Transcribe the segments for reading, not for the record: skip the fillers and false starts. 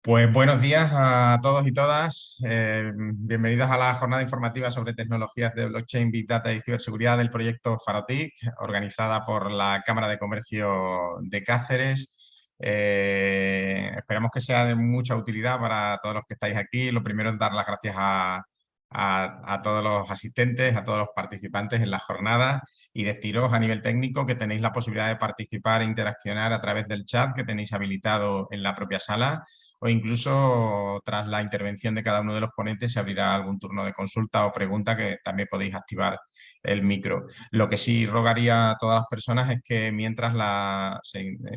Pues buenos días a todos y todas. Bienvenidos a la jornada informativa sobre tecnologías de blockchain, big data y ciberseguridad del proyecto Farotic, organizada por la Cámara de Comercio de Cáceres. Esperamos que sea de mucha utilidad para todos los que estáis aquí. Lo primero es dar las gracias a todos los asistentes, a todos los participantes en la jornada y deciros a nivel técnico que tenéis la posibilidad de participar e interaccionar a través del chat que tenéis habilitado en la propia sala, o incluso tras la intervención de cada uno de los ponentes se abrirá algún turno de consulta o pregunta que también podéis activar el micro. Lo que sí rogaría a todas las personas es que mientras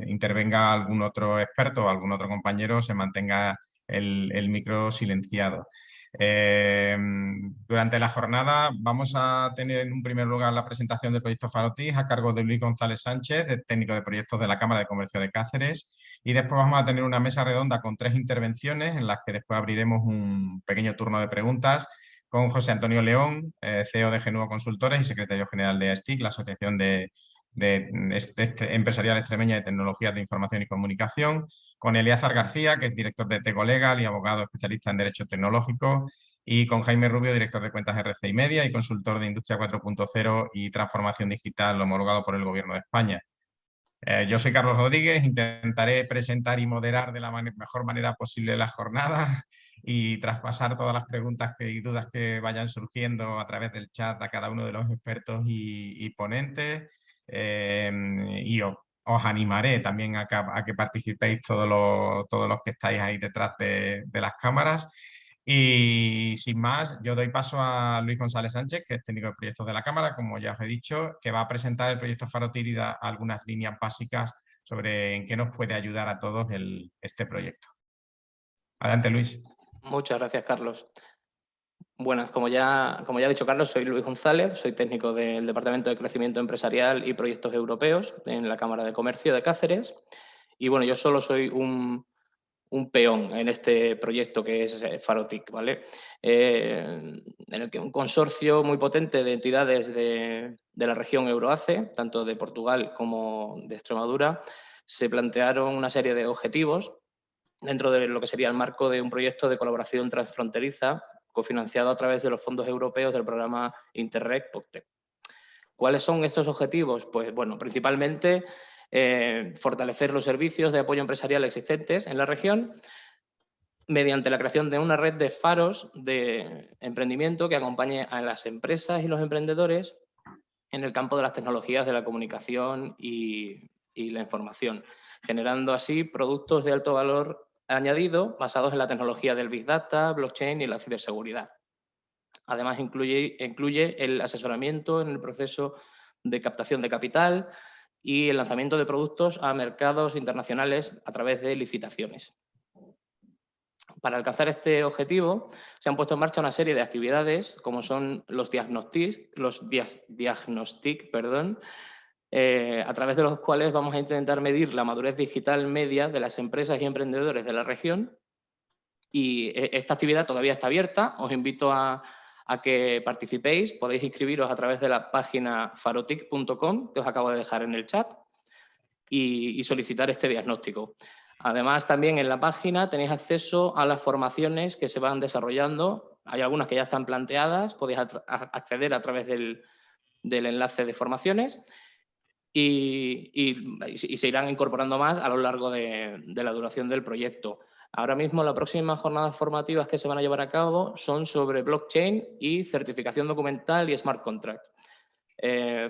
intervenga algún otro experto o algún otro compañero se mantenga el micro silenciado. Durante la jornada vamos a tener en un primer lugar la presentación del proyecto Farotic a cargo de Luis González Sánchez, técnico de proyectos de la Cámara de Comercio de Cáceres, y después vamos a tener una mesa redonda con 3 intervenciones en las que después abriremos un pequeño turno de preguntas con José Antonio León, CEO de Genuo Consultores y secretario general de ASTIC, la Asociación Empresarial Extremeña de Tecnologías de Información y Comunicación, con Eliazar García, que es director de Tego Legal y abogado especialista en Derecho Tecnológico, y con Jaime Rubio, director de cuentas RCI Media y consultor de Industria 4.0 y Transformación Digital homologado por el Gobierno de España. Yo soy Carlos Rodríguez, intentaré presentar y moderar de la mejor manera posible la jornada y traspasar todas las preguntas y dudas que vayan surgiendo a través del chat a cada uno de los expertos y ponentes. Os animaré también a que participéis todos los que estáis ahí detrás de las cámaras. Y sin más, yo doy paso a Luis González Sánchez, que es técnico de proyectos de la Cámara, como ya os he dicho, que va a presentar el proyecto Farotic y da algunas líneas básicas sobre en qué nos puede ayudar a todos este proyecto. Adelante, Luis. Muchas gracias, Carlos. Buenas, como ya ha dicho Carlos, soy Luis González, soy técnico del Departamento de Crecimiento Empresarial y Proyectos Europeos en la Cámara de Comercio de Cáceres. Y bueno, yo solo soy un peón en este proyecto que es Farotic, ¿vale? En el que un consorcio muy potente de entidades de la región Euroace, tanto de Portugal como de Extremadura, se plantearon una serie de objetivos dentro de lo que sería el marco de un proyecto de colaboración transfronteriza cofinanciado a través de los fondos europeos del programa Interreg POCTE. ¿Cuáles son estos objetivos? Pues bueno, principalmente fortalecer los servicios de apoyo empresarial existentes en la región mediante la creación de una red de faros de emprendimiento que acompañe a las empresas y los emprendedores en el campo de las tecnologías de la comunicación y la información, generando así productos de alto valor añadido basados en la tecnología del Big Data, blockchain y la ciberseguridad. Además, incluye el asesoramiento en el proceso de captación de capital y el lanzamiento de productos a mercados internacionales a través de licitaciones. Para alcanzar este objetivo, se han puesto en marcha una serie de actividades, como son los diagnostic, a través de los cuales vamos a intentar medir la madurez digital media de las empresas y emprendedores de la región. Y esta actividad todavía está abierta. Os invito a que participéis. Podéis inscribiros a través de la página farotic.com, que os acabo de dejar en el chat, y solicitar este diagnóstico. Además, también en la página tenéis acceso a las formaciones que se van desarrollando. Hay algunas que ya están planteadas, podéis acceder a través del enlace de formaciones y se irán incorporando más a lo largo de la duración del proyecto. Ahora mismo, las próximas jornadas formativas que se van a llevar a cabo son sobre blockchain y certificación documental y smart contract.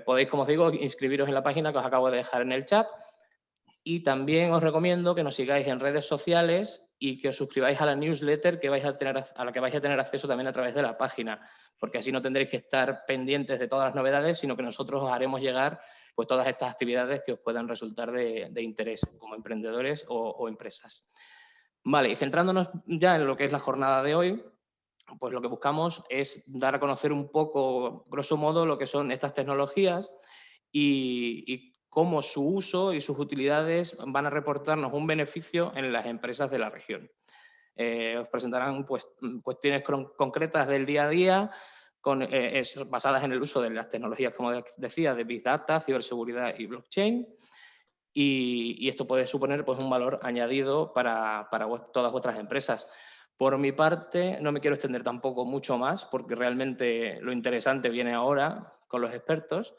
Podéis, como os digo, inscribiros en la página que os acabo de dejar en el chat. Y también os recomiendo que nos sigáis en redes sociales y que os suscribáis a la newsletter a la que vais a tener acceso también a través de la página, porque así no tendréis que estar pendientes de todas las novedades, sino que nosotros os haremos llegar pues, todas estas actividades que os puedan resultar de interés como emprendedores o empresas. Vale, y centrándonos ya en lo que es la jornada de hoy, pues lo que buscamos es dar a conocer un poco, grosso modo, lo que son estas tecnologías y cómo su uso y sus utilidades van a reportarnos un beneficio en las empresas de la región. Os presentarán pues, cuestiones concretas del día a día basadas en el uso de las tecnologías, como decía, de Big Data, ciberseguridad y blockchain. y esto puede suponer pues, un valor añadido para todas vuestras empresas. Por mi parte, no me quiero extender tampoco mucho más, porque realmente lo interesante viene ahora con los expertos.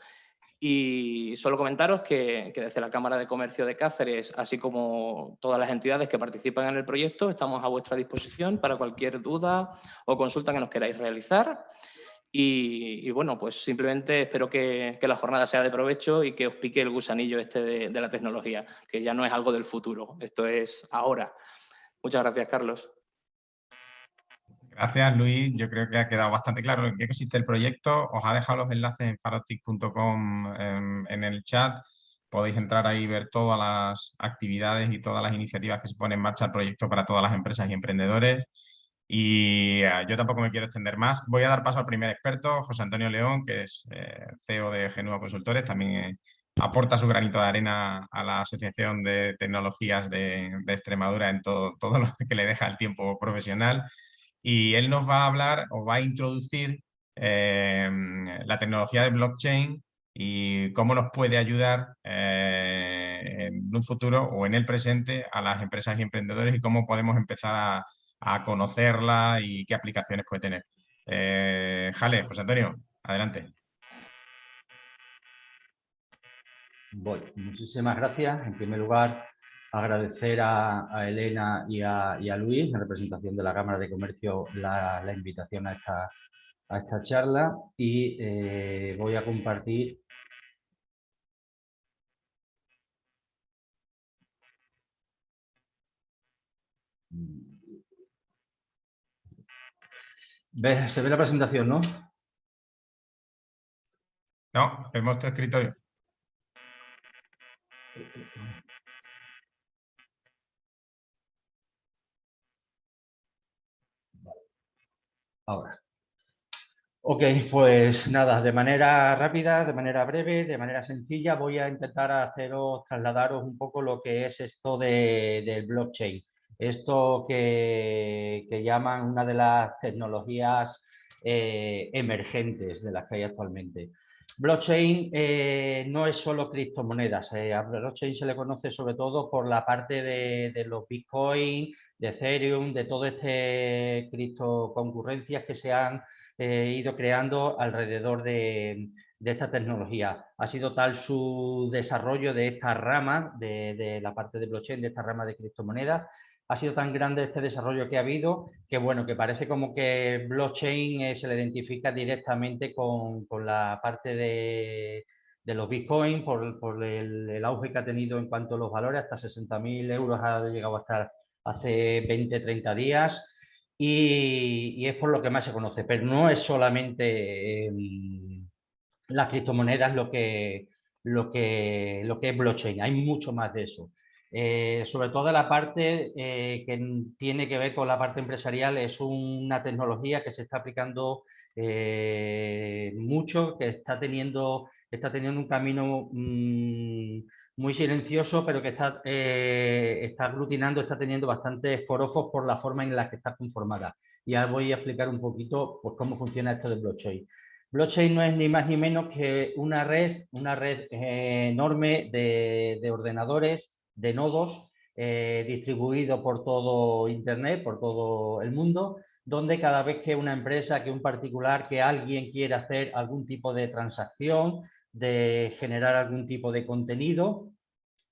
Y solo comentaros que desde la Cámara de Comercio de Cáceres, así como todas las entidades que participan en el proyecto, estamos a vuestra disposición para cualquier duda o consulta que nos queráis realizar. Y bueno, pues simplemente espero que la jornada sea de provecho y que os pique el gusanillo este de la tecnología, que ya no es algo del futuro, esto es ahora. Muchas gracias, Carlos. Gracias, Luis. Yo creo que ha quedado bastante claro en qué consiste el proyecto. Os ha dejado los enlaces en farotic.com en el chat. Podéis entrar ahí y ver todas las actividades y todas las iniciativas que se ponen en marcha el proyecto para todas las empresas y emprendedores. Y yo tampoco me quiero extender más. Voy a dar paso al primer experto, José Antonio León, que es CEO de Genuo Consultores. También aporta su granito de arena a la Asociación de Tecnologías de Extremadura en todo lo que le deja el tiempo profesional. Y él nos va a hablar o va a introducir la tecnología de blockchain y cómo nos puede ayudar en un futuro o en el presente a las empresas y emprendedores y cómo podemos empezar a conocerla y qué aplicaciones puede tener. Jale, José Antonio, adelante. Muchísimas gracias. En primer lugar, agradecer a Elena y a Luis, en representación de la Cámara de Comercio, la invitación a esta charla y voy a compartir. Se ve la presentación, ¿no? No, vemos tu escritorio. Ahora. Ok, pues nada, de manera rápida, de manera breve, de manera sencilla, voy a intentar trasladaros un poco lo que es esto del blockchain. Esto que llaman una de las tecnologías emergentes de las que hay actualmente. Blockchain no es solo criptomonedas. A blockchain se le conoce sobre todo por la parte de los Bitcoin, de Ethereum, de todo este criptoconcurrencias que se han ido creando alrededor de esta tecnología. Ha sido tal su desarrollo de esta rama, de la parte de blockchain, de esta rama de criptomonedas, ha sido tan grande este desarrollo que ha habido que, bueno, que parece como que blockchain se le identifica directamente con la parte de los Bitcoin por el auge que ha tenido en cuanto a los valores, hasta 60.000 euros ha llegado a estar hace 20, 30 días. Y es por lo que más se conoce, pero no es solamente las criptomonedas lo que es blockchain, hay mucho más de eso. Sobre todo la parte que tiene que ver con la parte empresarial, es una tecnología que se está aplicando mucho, que está teniendo un camino muy silencioso, pero que está aglutinando, está teniendo bastantes forofos por la forma en la que está conformada. Y ahora voy a explicar un poquito pues, cómo funciona esto de blockchain. Blockchain no es ni más ni menos que una red enorme de ordenadores, de nodos, distribuido por todo Internet, por todo el mundo, donde cada vez que una empresa, que un particular, que alguien quiere hacer algún tipo de transacción, de generar algún tipo de contenido,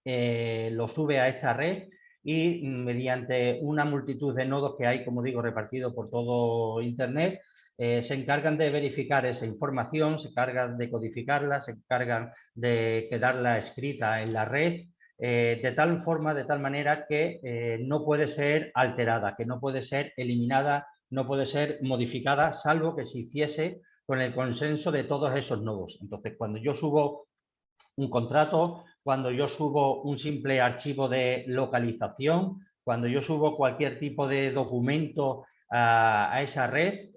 lo sube a esta red y mediante una multitud de nodos que hay, como digo, repartidos por todo Internet, se encargan de verificar esa información, se encargan de codificarla, se encargan de quedarla escrita en la red, de tal forma, de tal manera que no puede ser alterada, que no puede ser eliminada, no puede ser modificada, salvo que se hiciese con el consenso de todos esos nodos. Entonces, cuando yo subo un contrato, cuando yo subo un simple archivo de localización, cuando yo subo cualquier tipo de documento a esa red,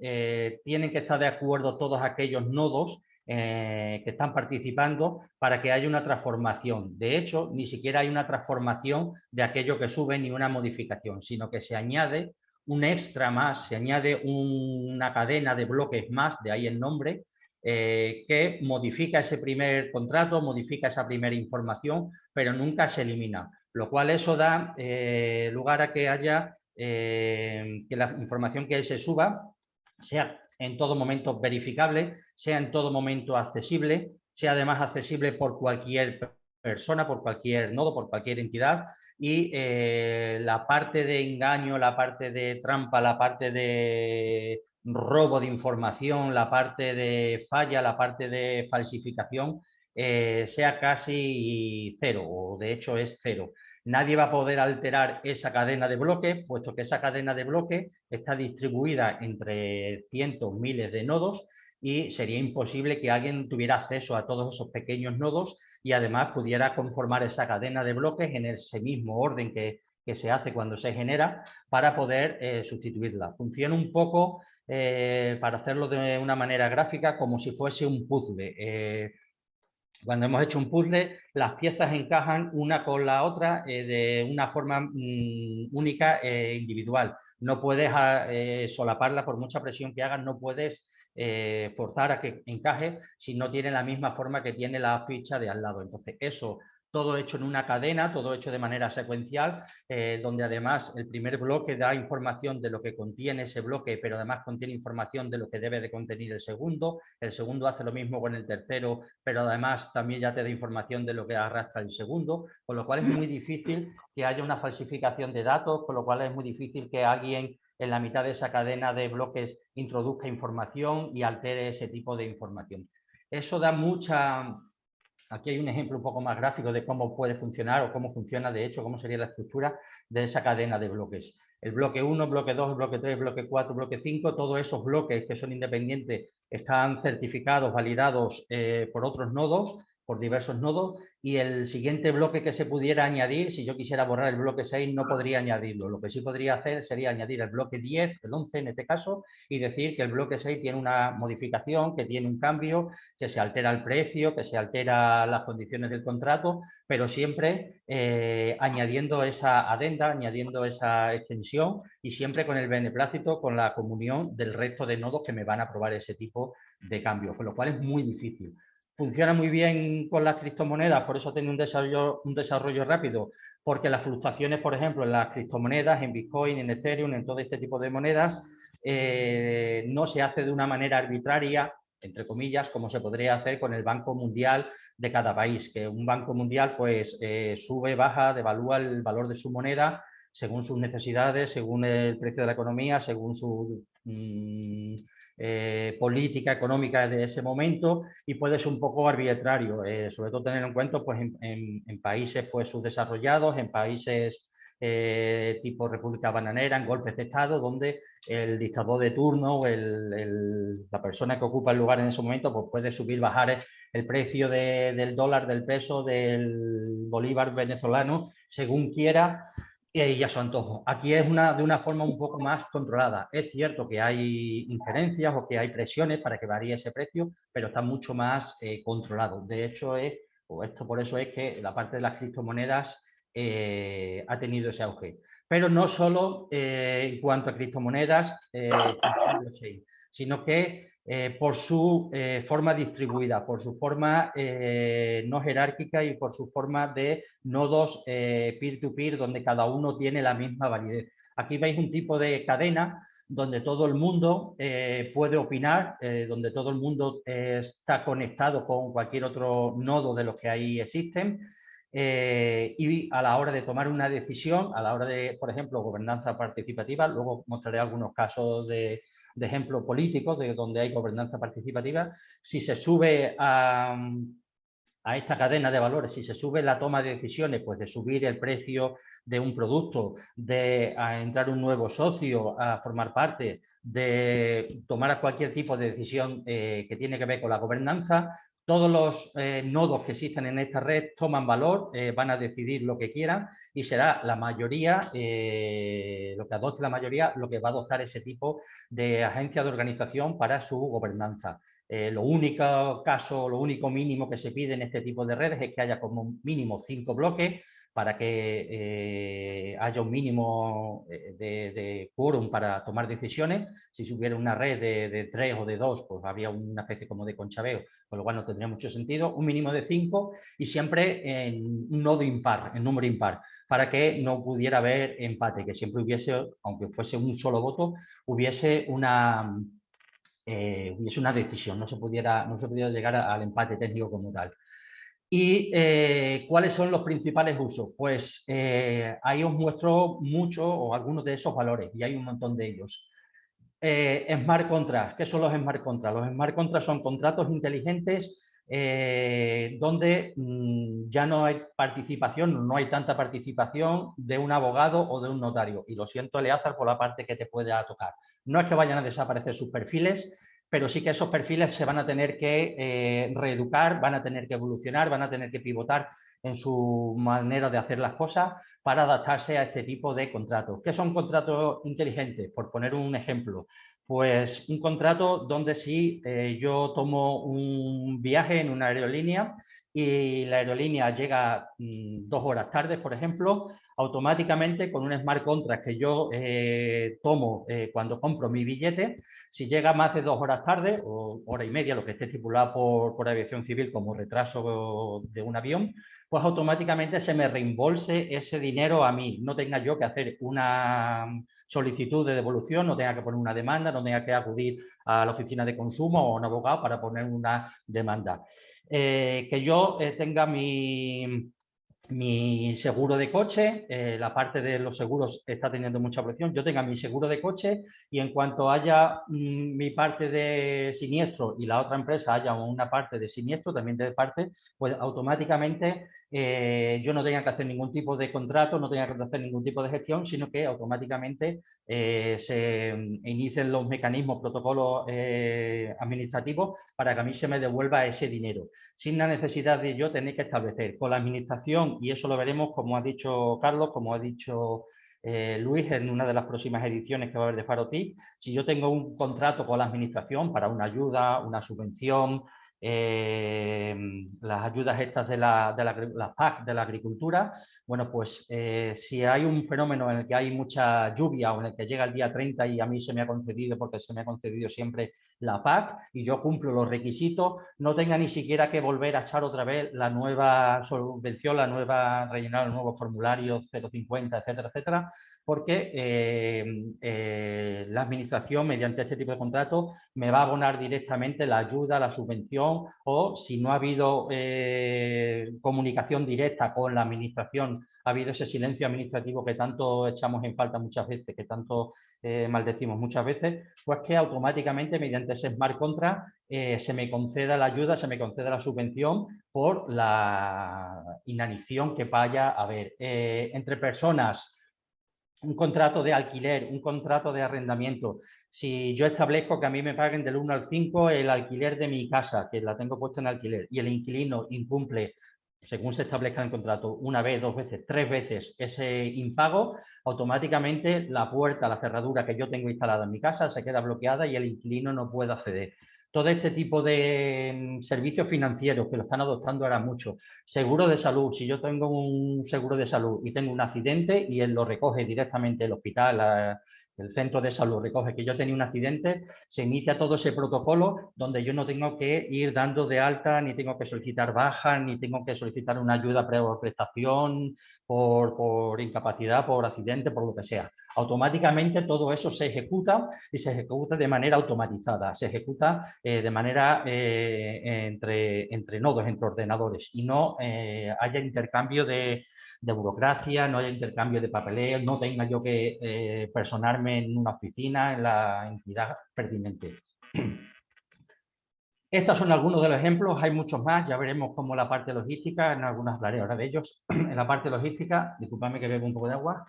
tienen que estar de acuerdo todos aquellos nodos que están participando para que haya una transformación. De hecho, ni siquiera hay una transformación de aquello que sube ni una modificación, sino que se añade un extra más, se añade una cadena de bloques más, de ahí el nombre, que modifica ese primer contrato, modifica esa primera información pero nunca se elimina, lo cual eso da lugar a que haya que la información que se suba sea en todo momento verificable, sea en todo momento accesible, sea además accesible por cualquier persona, por cualquier nodo, por cualquier entidad, y la parte de engaño, la parte de trampa, la parte de robo de información, la parte de falla, la parte de falsificación, sea casi cero, o de hecho es cero. Nadie va a poder alterar esa cadena de bloques, puesto que esa cadena de bloques está distribuida entre cientos, miles de nodos, y sería imposible que alguien tuviera acceso a todos esos pequeños nodos y además pudiera conformar esa cadena de bloques en ese mismo orden que se hace cuando se genera, para poder sustituirla. Funciona un poco, para hacerlo de una manera gráfica, como si fuese un puzzle. Cuando hemos hecho un puzzle, las piezas encajan una con la otra de una forma única e individual. No puedes solaparla, por mucha presión que hagas, no puedes forzar a que encaje si no tiene la misma forma que tiene la ficha de al lado. Entonces, eso todo hecho en una cadena, todo hecho de manera secuencial, donde además el primer bloque da información de lo que contiene ese bloque, pero además contiene información de lo que debe de contener el segundo hace lo mismo con el tercero, pero además también ya te da información de lo que arrastra el segundo, con lo cual es muy difícil que haya una falsificación de datos, con lo cual es muy difícil que alguien en la mitad de esa cadena de bloques introduzca información y altere ese tipo de información. Eso da mucha... Aquí hay un ejemplo un poco más gráfico de cómo puede funcionar o cómo funciona, de hecho, cómo sería la estructura de esa cadena de bloques. El bloque 1, bloque 2, bloque 3, bloque 4, bloque 5, todos esos bloques que son independientes están certificados, validados por otros nodos, por diversos nodos, y el siguiente bloque que se pudiera añadir, si yo quisiera borrar el bloque 6, no podría añadirlo. Lo que sí podría hacer sería añadir el bloque 10, el 11 en este caso, y decir que el bloque 6 tiene una modificación, que tiene un cambio, que se altera el precio, que se altera las condiciones del contrato, pero siempre añadiendo esa adenda, añadiendo esa extensión, y siempre con el beneplácito, con la comunión del resto de nodos que me van a aprobar ese tipo de cambio, con lo cual es muy difícil. Funciona muy bien con las criptomonedas, por eso tiene un desarrollo rápido, porque las fluctuaciones, por ejemplo, en las criptomonedas, en Bitcoin, en Ethereum, en todo este tipo de monedas, no se hace de una manera arbitraria, entre comillas, como se podría hacer con el Banco Mundial de cada país, que un Banco Mundial pues sube, baja, devalúa el valor de su moneda según sus necesidades, según el precio de la economía, según su política económica de ese momento, y puede ser un poco arbitrario, sobre todo tener en cuenta pues, en países pues, subdesarrollados, en países tipo República Bananera, en golpes de Estado, donde el dictador de turno o la persona que ocupa el lugar en ese momento pues puede subir, bajar el precio del dólar, del peso, del bolívar venezolano, según quiera, y a su antojo. Aquí es de una forma un poco más controlada. Es cierto que hay injerencias o que hay presiones para que varíe ese precio, pero está mucho más controlado. De hecho, por eso es que la parte de las criptomonedas ha tenido ese auge. Pero no solo en cuanto a criptomonedas, sino que por su forma distribuida, por su forma no jerárquica y por su forma de nodos peer-to-peer, donde cada uno tiene la misma validez. Aquí veis un tipo de cadena donde todo el mundo puede opinar, donde todo el mundo está conectado con cualquier otro nodo de los que ahí existen, y a la hora de tomar una decisión, a la hora de, por ejemplo, gobernanza participativa, luego mostraré algunos casos de ejemplo políticos de donde hay gobernanza participativa, si se sube a esta cadena de valores, si se sube la toma de decisiones, pues de subir el precio de un producto, de entrar un nuevo socio a formar parte, de tomar cualquier tipo de decisión que tiene que ver con la gobernanza, todos los nodos que existen en esta red toman valor, van a decidir lo que quieran, y será la mayoría, lo que adopte la mayoría, lo que va a adoptar ese tipo de agencia de organización para su gobernanza. Lo único mínimo que se pide en este tipo de redes es que haya como mínimo 5 bloques, para que haya un mínimo de quórum para tomar decisiones. Si hubiera una red de 3 o de 2, pues habría una especie como de conchabeo, con lo cual no tendría mucho sentido. Un mínimo de 5 y siempre en un nodo impar, en número impar, para que no pudiera haber empate, que siempre hubiese, aunque fuese un solo voto, hubiese una decisión, no se pudiera llegar al empate técnico como tal. ¿Y cuáles son los principales usos? Pues ahí os muestro mucho o algunos de esos valores y hay un montón de ellos. Smart Contracts. ¿Qué son los Smart Contracts? Los Smart Contracts son contratos inteligentes donde ya no hay participación, no hay tanta participación de un abogado o de un notario. Y lo siento, Eleazar, por la parte que te pueda tocar. No es que vayan a desaparecer sus perfiles, pero sí que esos perfiles se van a tener que reeducar, van a tener que evolucionar, van a tener que pivotar en su manera de hacer las cosas para adaptarse a este tipo de contratos. ¿Qué son contratos inteligentes? Por poner un ejemplo, pues un contrato donde si yo tomo un viaje en una aerolínea y la aerolínea llega 2 horas tarde, por ejemplo, automáticamente con un smart contract que yo tomo cuando compro mi billete, si llega más de 2 horas tarde o hora y media, lo que esté estipulado por aviación civil como retraso de un avión, pues automáticamente se me reembolse ese dinero a mí. No tenga yo que hacer una solicitud de devolución, no tenga que poner una demanda, no tenga que acudir a la oficina de consumo o a un abogado para poner una demanda. Que yo tenga mi seguro de coche, la parte de los seguros está teniendo mucha presión, yo tenga mi seguro de coche y en cuanto haya mi parte de siniestro y la otra empresa haya una parte de siniestro, también de parte, pues automáticamente yo no tenga que hacer ningún tipo de contrato, no tenga que hacer ningún tipo de gestión, sino que automáticamente se inicien los mecanismos, protocolos administrativos para que a mí se me devuelva ese dinero, sin la necesidad de yo tener que establecer con la administración, y eso lo veremos, como ha dicho Carlos, como ha dicho Luis, en una de las próximas ediciones que va a haber de FAROTIC. Si yo tengo un contrato con la administración para una ayuda, una subvención, las ayudas estas de la PAC de la agricultura, bueno, pues si hay un fenómeno en el que hay mucha lluvia o en el que llega el día 30 y a mí se me ha concedido, porque se me ha concedido siempre la PAC y yo cumplo los requisitos, no tenga ni siquiera que volver a echar otra vez la nueva subvención, rellenar el nuevo formulario 050, etcétera, etcétera, porque la administración, mediante este tipo de contratos, me va a abonar directamente la ayuda, la subvención, o si no ha habido comunicación directa con la administración, ha habido ese silencio administrativo que tanto echamos en falta muchas veces, que tanto maldecimos muchas veces, pues que automáticamente mediante ese smart contract se me conceda la ayuda, se me conceda la subvención por la inanición que vaya a haber. Entre personas, un contrato de alquiler, un contrato de arrendamiento. Si yo establezco que a mí me paguen del 1 al 5 el alquiler de mi casa, que la tengo puesta en alquiler, y el inquilino incumple, según se establezca en el contrato, una vez, 2 veces, 3 veces ese impago, automáticamente la puerta, la cerradura que yo tengo instalada en mi casa se queda bloqueada y el inquilino no puede acceder. Todo este tipo de servicios financieros que lo están adoptando ahora mucho. Seguro de salud. Si yo tengo un seguro de salud y tengo un accidente y él lo recoge directamente el hospital, el centro de salud recoge que yo tenía un accidente, se inicia todo ese protocolo donde yo no tengo que ir dando de alta, ni tengo que solicitar baja, ni tengo que solicitar una ayuda por prestación, por incapacidad, por accidente, por lo que sea. Automáticamente todo eso se ejecuta y se ejecuta de manera automatizada, se ejecuta de manera entre nodos, entre ordenadores, y no haya intercambio de burocracia, no haya intercambio de papeleo, no tenga yo que personarme en una oficina, en la entidad pertinente. Estos son algunos de los ejemplos, hay muchos más, ya veremos cómo la parte logística, en algunas hablaré ahora de ellos. En la parte logística, disculpadme que bebo un poco de agua.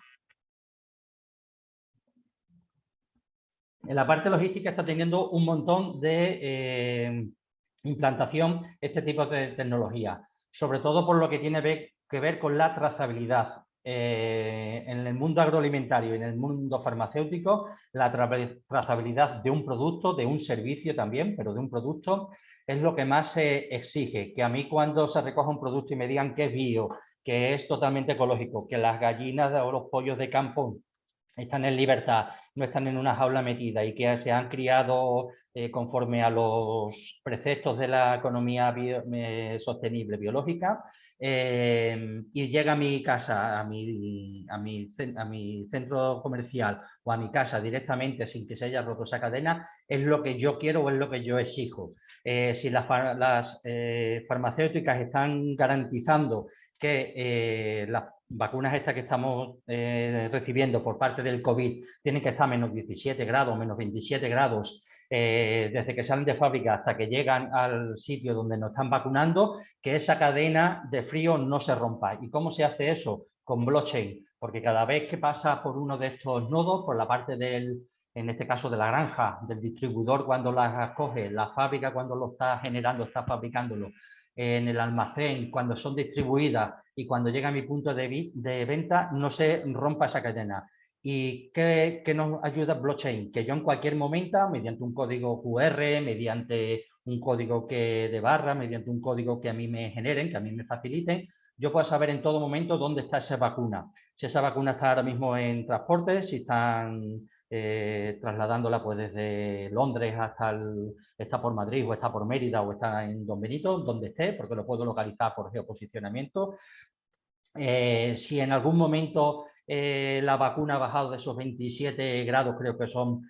En la parte logística está teniendo un montón de implantación este tipo de tecnología, sobre todo por lo que tiene que ver con la trazabilidad. En el mundo agroalimentario y en el mundo farmacéutico, la trazabilidad de un producto, de un servicio también, pero de un producto, es lo que más se exige. Que a mí cuando se recoja un producto y me digan que es bio, que es totalmente ecológico, que las gallinas o los pollos de campo están en libertad, no están en una jaula metida y que se han criado conforme a los preceptos de la economía sostenible biológica, y llega a mi casa, a mi centro comercial o a mi casa directamente sin que se haya roto esa cadena, es lo que yo quiero o es lo que yo exijo. Si las farmacéuticas están garantizando que las vacunas estas que estamos recibiendo por parte del COVID tienen que estar a menos 17 grados, menos 27 grados, desde que salen de fábrica hasta que llegan al sitio donde nos están vacunando, que esa cadena de frío no se rompa. ¿Y cómo se hace eso? Con blockchain, porque cada vez que pasa por uno de estos nodos, por la parte del, en este caso de la granja, del distribuidor cuando las coge, la fábrica cuando lo está generando, está fabricándolo, en el almacén, cuando son distribuidas y cuando llega a mi punto de venta, no se rompa esa cadena. ¿Y qué nos ayuda blockchain? Que yo en cualquier momento, mediante un código QR, mediante un código de barra, mediante un código que a mí me generen, que a mí me faciliten, yo puedo saber en todo momento dónde está esa vacuna. Si esa vacuna está ahora mismo en transporte, si están trasladándola pues desde Londres está por Madrid o está por Mérida o está en Don Benito, donde esté, porque lo puedo localizar por geoposicionamiento. Si en algún momento la vacuna ha bajado de esos 27 grados, creo que son,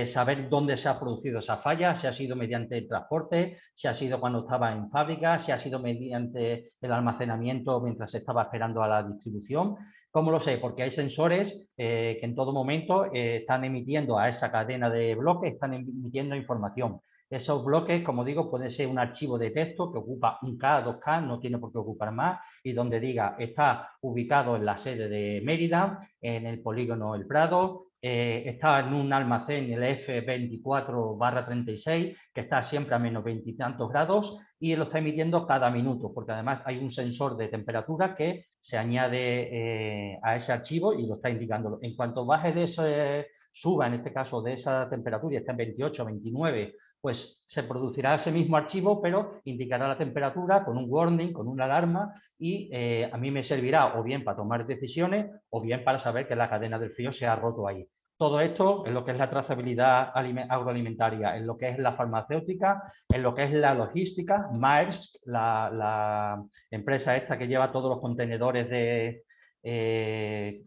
saber dónde se ha producido esa falla, si ha sido mediante el transporte, si ha sido cuando estaba en fábrica, si ha sido mediante el almacenamiento mientras se estaba esperando a la distribución. ¿Cómo lo sé? Porque hay sensores que en todo momento están emitiendo a esa cadena de bloques, están emitiendo información. Esos bloques, como digo, pueden ser un archivo de texto que ocupa 1K, 2K, no tiene por qué ocupar más, y donde diga está ubicado en la sede de Mérida, en el polígono El Prado, está en un almacén, el F24/36, que está siempre a menos 20 y tantos grados, y lo está emitiendo cada minuto, porque además hay un sensor de temperatura que se añade a ese archivo y lo está indicando. En cuanto baje de ese, suba en este caso de esa temperatura y está en 28, 29, pues se producirá ese mismo archivo, pero indicará la temperatura con un warning, con una alarma, y a mí me servirá o bien para tomar decisiones o bien para saber que la cadena del frío se ha roto ahí. Todo esto en lo que es la trazabilidad agroalimentaria, en lo que es la farmacéutica, en lo que es la logística. Maersk, la empresa esta que lleva todos los contenedores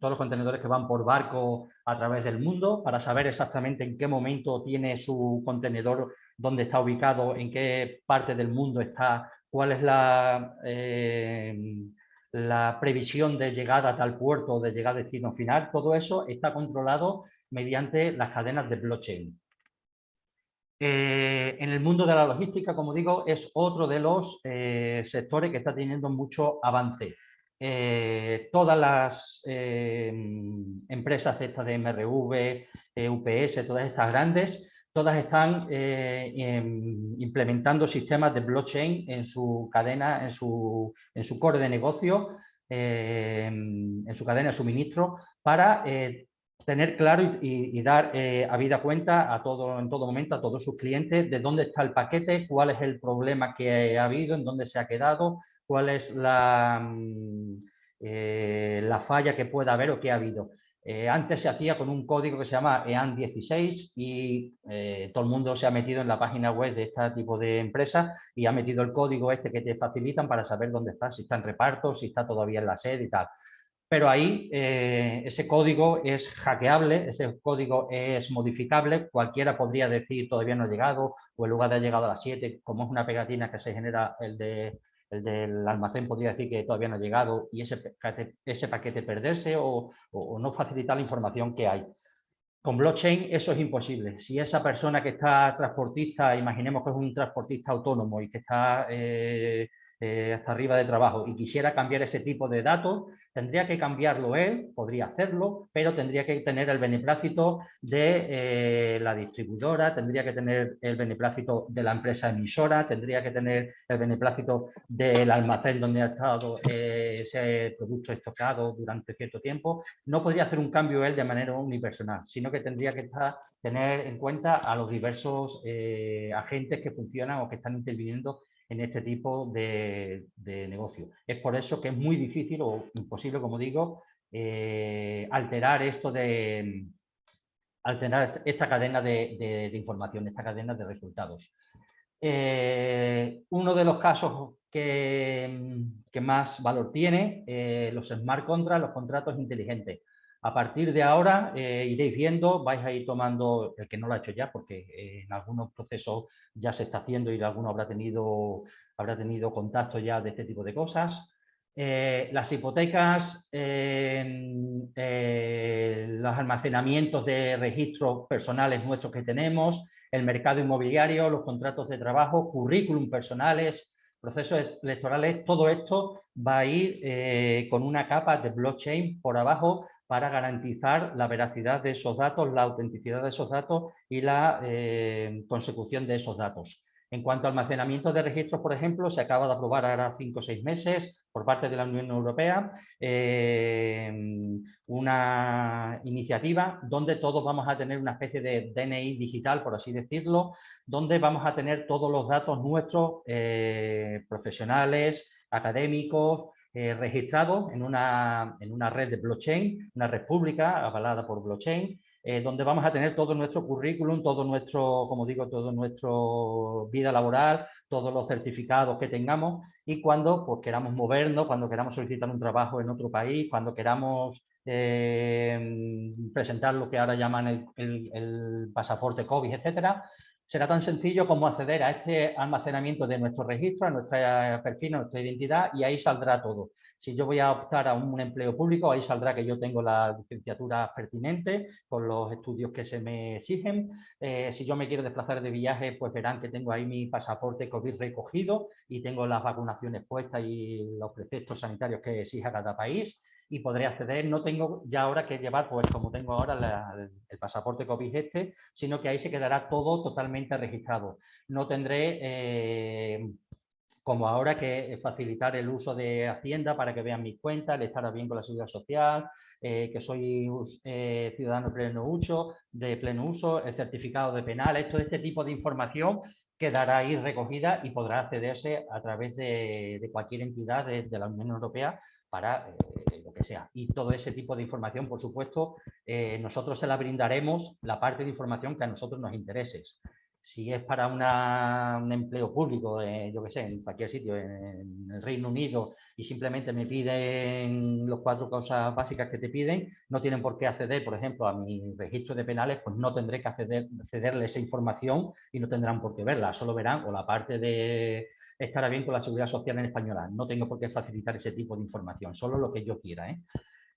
todos los contenedores que van por barco a través del mundo, para saber exactamente en qué momento tiene su contenedor, dónde está ubicado, en qué parte del mundo está, cuál es la previsión de llegada a tal puerto o de llegada a destino final. Todo eso está controlado mediante las cadenas de blockchain. En el mundo de la logística, como digo, es otro de los sectores que está teniendo mucho avance. Todas las empresas estas de MRV, UPS, todas estas grandes, todas están implementando sistemas de blockchain en su cadena, en su core de negocio, en su cadena de suministro, para tener claro y dar habida cuenta a en todo momento a todos sus clientes de dónde está el paquete, cuál es el problema que ha habido, en dónde se ha quedado, cuál es la falla que pueda haber o que ha habido. Antes se hacía con un código que se llama EAN16 y todo el mundo se ha metido en la página web de este tipo de empresas y ha metido el código este que te facilitan para saber dónde está, si está en reparto, si está todavía en la sede y tal. Pero ahí ese código es hackeable, ese código es modificable, cualquiera podría decir todavía no ha llegado o en lugar de ha llegado a las 7, como es una pegatina que se genera el del almacén, podría decir que todavía no ha llegado y ese paquete perderse o no facilitar la información que hay. Con blockchain eso es imposible. Si esa persona que está transportista, imaginemos que es un transportista autónomo y que está hasta arriba de trabajo y quisiera cambiar ese tipo de datos, tendría que cambiarlo él, podría hacerlo, pero tendría que tener el beneplácito de la distribuidora, tendría que tener el beneplácito de la empresa emisora, tendría que tener el beneplácito del almacén donde ha estado ese producto estocado durante cierto tiempo. No podría hacer un cambio él de manera unipersonal, sino que tendría que tener en cuenta a los diversos agentes que funcionan o que están interviniendo en este tipo de negocio. Es por eso que es muy difícil o imposible, como digo, alterar esta cadena de información, esta cadena de resultados. Uno de los casos que más valor tiene, los smart contracts, los contratos inteligentes. A partir de ahora iréis viendo, vais a ir tomando, el que no lo ha hecho ya, porque en algunos procesos ya se está haciendo y alguno habrá tenido contacto ya de este tipo de cosas. Las hipotecas, los almacenamientos de registros personales nuestros que tenemos, el mercado inmobiliario, los contratos de trabajo, currículum personales, procesos electorales, todo esto va a ir con una capa de blockchain por abajo para garantizar la veracidad de esos datos, la autenticidad de esos datos y la consecución de esos datos. En cuanto a almacenamiento de registros, por ejemplo, se acaba de aprobar ahora 5 o 6 meses por parte de la Unión Europea una iniciativa donde todos vamos a tener una especie de DNI digital, por así decirlo, donde vamos a tener todos los datos nuestros profesionales, académicos, registrados en una red de blockchain, una red pública avalada por blockchain, donde vamos a tener todo nuestro currículum, todo nuestro, como digo, todo nuestro vida laboral, todos los certificados que tengamos y cuando pues, queramos movernos, cuando queramos solicitar un trabajo en otro país, cuando queramos presentar lo que ahora llaman el pasaporte COVID, etcétera, será tan sencillo como acceder a este almacenamiento de nuestro registro, a nuestra perfil, a nuestra identidad y ahí saldrá todo. Si yo voy a optar a un empleo público, ahí saldrá que yo tengo la licenciatura pertinente con los estudios que se me exigen. Si yo me quiero desplazar de viaje, pues verán que tengo ahí mi pasaporte COVID recogido y tengo las vacunaciones puestas y los preceptos sanitarios que exige cada país y podré acceder. No tengo ya ahora que llevar, pues como tengo ahora el pasaporte COVID sino que ahí se quedará todo totalmente registrado. No tendré como ahora que facilitar el uso de Hacienda para que vean mis cuentas, el estar bien con la Seguridad Social, que soy ciudadano de pleno uso, el certificado de penales, todo este tipo de información quedará ahí recogida y podrá accederse a través de cualquier entidad de la Unión Europea para lo que sea. Y todo ese tipo de información, por supuesto, nosotros se la brindaremos la parte de información que a nosotros nos interese. Si es para un empleo público, yo qué sé, en cualquier sitio, en el Reino Unido, y simplemente me piden las 4 cosas básicas que te piden, no tienen por qué acceder, por ejemplo, a mi registro de penales, pues no tendré que cederle esa información y no tendrán por qué verla, solo verán o la parte de estará bien con la Seguridad Social en española. No tengo por qué facilitar ese tipo de información, solo lo que yo quiera.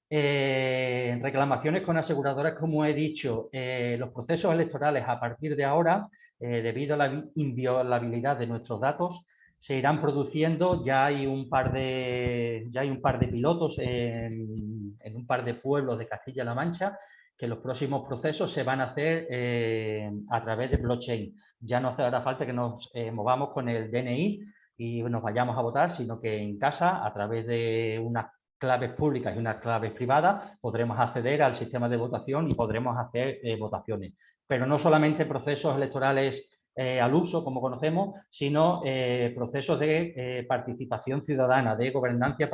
Reclamaciones con aseguradoras, como he dicho, los procesos electorales a partir de ahora, debido a la inviolabilidad de nuestros datos, se irán produciendo. Ya hay un par de pilotos en un par de pueblos de Castilla-La Mancha, que los próximos procesos se van a hacer a través de blockchain. Ya no hará falta que nos movamos con el DNI y nos vayamos a votar, sino que en casa, a través de unas claves públicas y unas claves privadas, podremos acceder al sistema de votación y podremos hacer votaciones. Pero no solamente procesos electorales al uso, como conocemos, sino procesos de participación ciudadana, de gobernanza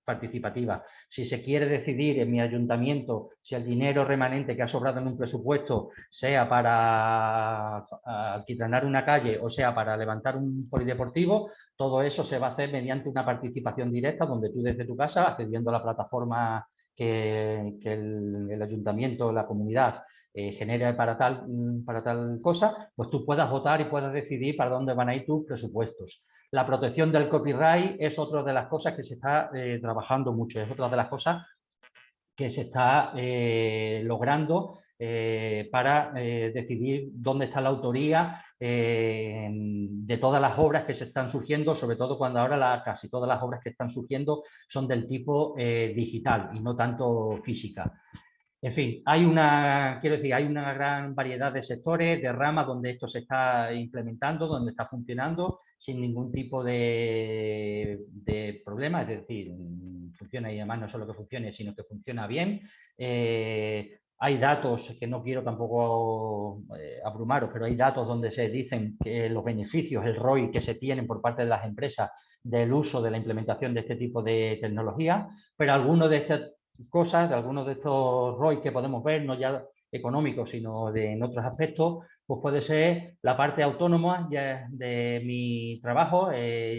participativa. Si se quiere decidir en mi ayuntamiento si el dinero remanente que ha sobrado en un presupuesto sea para alquitranar una calle o sea para levantar un polideportivo, todo eso se va a hacer mediante una participación directa donde tú desde tu casa, accediendo a la plataforma que el ayuntamiento, la comunidad genere para tal cosa, pues tú puedas votar y puedas decidir para dónde van a ir tus presupuestos. La protección del copyright es otra de las cosas que se está trabajando mucho, es otra de las cosas que se está logrando para decidir dónde está la autoría de todas las obras que se están surgiendo, sobre todo cuando ahora casi todas las obras que están surgiendo son del tipo digital y no tanto física. En fin, hay una gran variedad de sectores, de ramas donde esto se está implementando, donde está funcionando sin ningún tipo de problema, es decir, funciona y además no solo que funcione, sino que funciona bien. Hay datos, que no quiero tampoco abrumaros, pero hay datos donde se dicen que los beneficios, el ROI que se tienen por parte de las empresas del uso de la implementación de este tipo de tecnología, pero algunos de estas cosas, de algunos de estos ROI que podemos ver, no ya económicos, sino en otros aspectos, pues puede ser la parte autónoma de mi trabajo.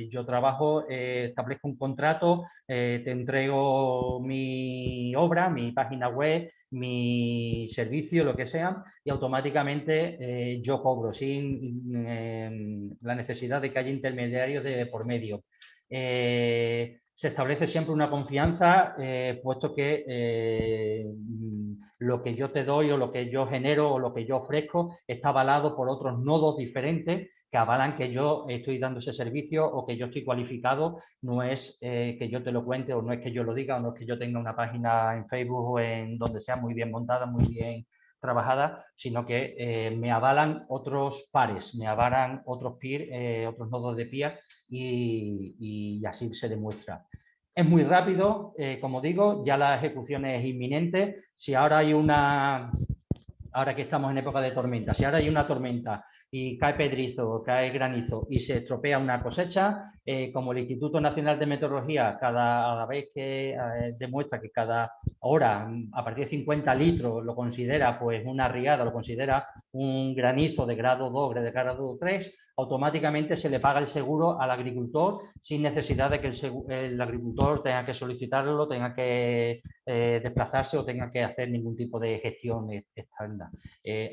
Yo trabajo, establezco un contrato, te entrego mi obra, mi página web, mi servicio, lo que sea, y automáticamente yo cobro sin la necesidad de que haya intermediarios de por medio. Se establece siempre una confianza, puesto que lo que yo te doy o lo que yo genero o lo que yo ofrezco está avalado por otros nodos diferentes que avalan que yo estoy dando ese servicio o que yo estoy cualificado. No es que yo te lo cuente o no es que yo lo diga o no es que yo tenga una página en Facebook o en donde sea muy bien montada, muy bien trabajada, sino que me avalan otros pares, me avalan otros peer, otros nodos de peer y así se demuestra. Es muy rápido, como digo, ya la ejecución es inminente. Si ahora hay ahora que estamos en época de tormenta, si ahora hay una tormenta y cae pedrizo, cae granizo y se estropea una cosecha, como el Instituto Nacional de Meteorología cada vez que demuestra que cada hora a partir de 50 litros lo considera pues una riada, lo considera un granizo de grado 2, de grado 3, automáticamente se le paga el seguro al agricultor sin necesidad de que el agricultor tenga que solicitarlo, tenga que desplazarse o tenga que hacer ningún tipo de gestión externa.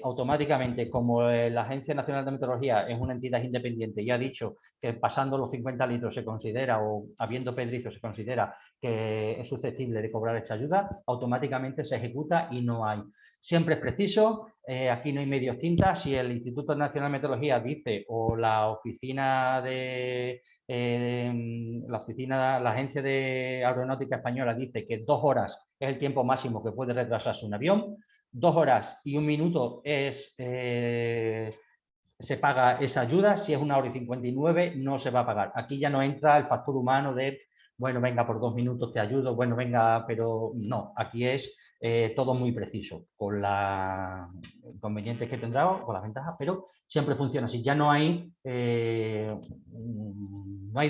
Automáticamente, como la Agencia Nacional de Meteorología es una entidad independiente y ha dicho que pasando los 50 litros se considera, o habiendo pedrizo se considera que es susceptible de cobrar esta ayuda, automáticamente se ejecuta y no hay. Siempre es preciso, aquí no hay medios tintas. Si el Instituto Nacional de Meteorología dice o la oficina la Agencia de Aeronáutica Española dice que 2 horas es el tiempo máximo que puede retrasarse un avión, 2 horas y 1 minuto se paga esa ayuda. Si es 1 hora y 59 no se va a pagar. Aquí ya no entra el factor humano de, bueno, venga, por 2 minutos te ayudo, bueno, venga, pero no, aquí es todo muy preciso, con los inconvenientes que tendrá o con las ventajas, pero siempre funciona así. Ya no hay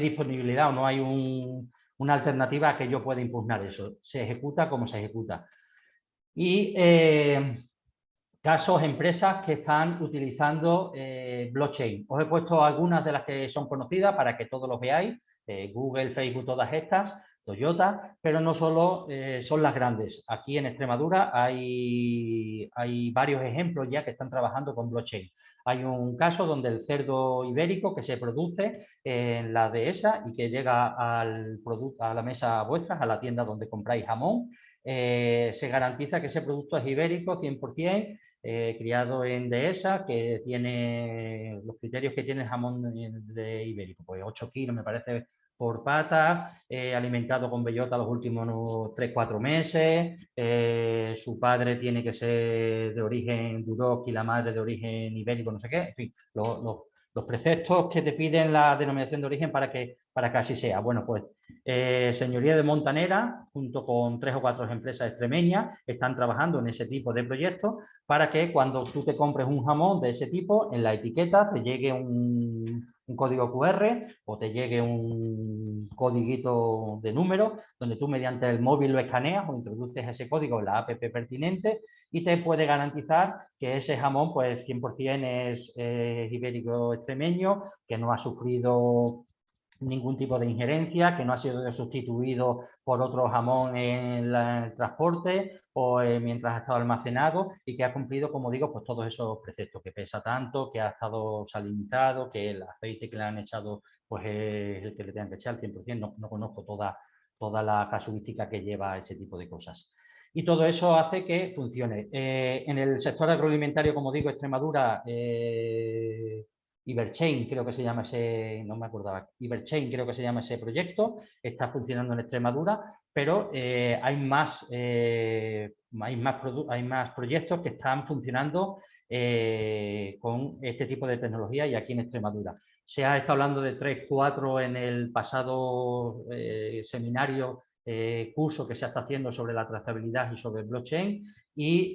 disponibilidad o no hay una alternativa a que yo pueda impugnar eso. Se ejecuta como se ejecuta. Y casos, empresas que están utilizando blockchain. Os he puesto algunas de las que son conocidas para que todos los veáis. Google, Facebook, todas estas, Toyota, pero no solo son las grandes. Aquí en Extremadura hay varios ejemplos ya que están trabajando con blockchain. Hay un caso donde el cerdo ibérico que se produce en la dehesa y que llega a la mesa vuestra, a la tienda donde compráis jamón, se garantiza que ese producto es ibérico 100%, criado en dehesa, que tiene los criterios que tiene el jamón de ibérico, pues 8 kilos me parece por pata, alimentado con bellota los últimos 3-4 meses, su padre tiene que ser de origen duroc y la madre de origen ibérico, no sé qué, en fin, los preceptos que te piden la denominación de origen para que así sea. Bueno, pues Señoría de Montanera, junto con 3 o 4 empresas extremeñas, están trabajando en ese tipo de proyectos para que cuando tú te compres un jamón de ese tipo, en la etiqueta te llegue un código QR o te llegue un codiguito de número donde tú mediante el móvil lo escaneas o introduces ese código en la app pertinente y te puede garantizar que ese jamón pues 100% es ibérico extremeño, que no ha sufrido ningún tipo de injerencia, que no ha sido sustituido por otro jamón en el transporte o mientras ha estado almacenado y que ha cumplido, como digo, pues todos esos preceptos, que pesa tanto, que ha estado salinizado, que el aceite que le han echado pues es el que le tengan que echar al 100%. No conozco toda la casuística que lleva ese tipo de cosas. Y todo eso hace que funcione. En el sector agroalimentario, como digo, Extremadura, Iberchain, creo que se llama ese, no me acordaba, Iberchain creo que se llama ese proyecto, está funcionando en Extremadura, pero hay más proyectos que están funcionando con este tipo de tecnología y aquí en Extremadura. Se ha estado hablando de 3, 4 en el pasado seminario, curso que se está haciendo sobre la trazabilidad y sobre blockchain, y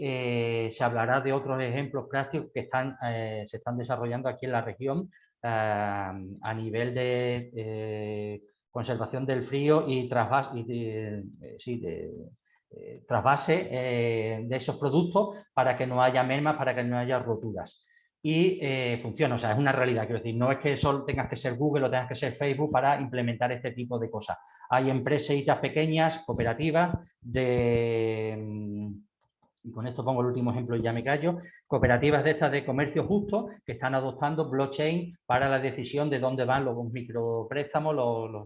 se hablará de otros ejemplos prácticos que se están desarrollando aquí en la región a nivel de conservación del frío y trasvase de esos productos para que no haya mermas, para que no haya roturas. Y funciona, o sea, es una realidad, quiero decir, no es que solo tengas que ser Google o tengas que ser Facebook para implementar este tipo de cosas. Hay empresitas pequeñas, cooperativas, y con esto pongo el último ejemplo y ya me callo, cooperativas de estas de comercio justo que están adoptando blockchain para la decisión de dónde van los micropréstamos,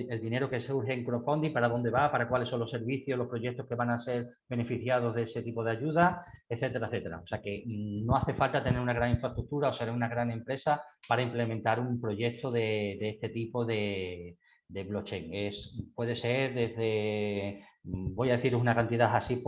el dinero que surge en crowdfunding, para dónde va, para cuáles son los servicios, los proyectos que van a ser beneficiados de ese tipo de ayuda, etcétera, etcétera. O sea que no hace falta tener una gran infraestructura o ser una gran empresa para implementar un proyecto de este tipo de blockchain. Puede ser desde, voy a decir una cantidad así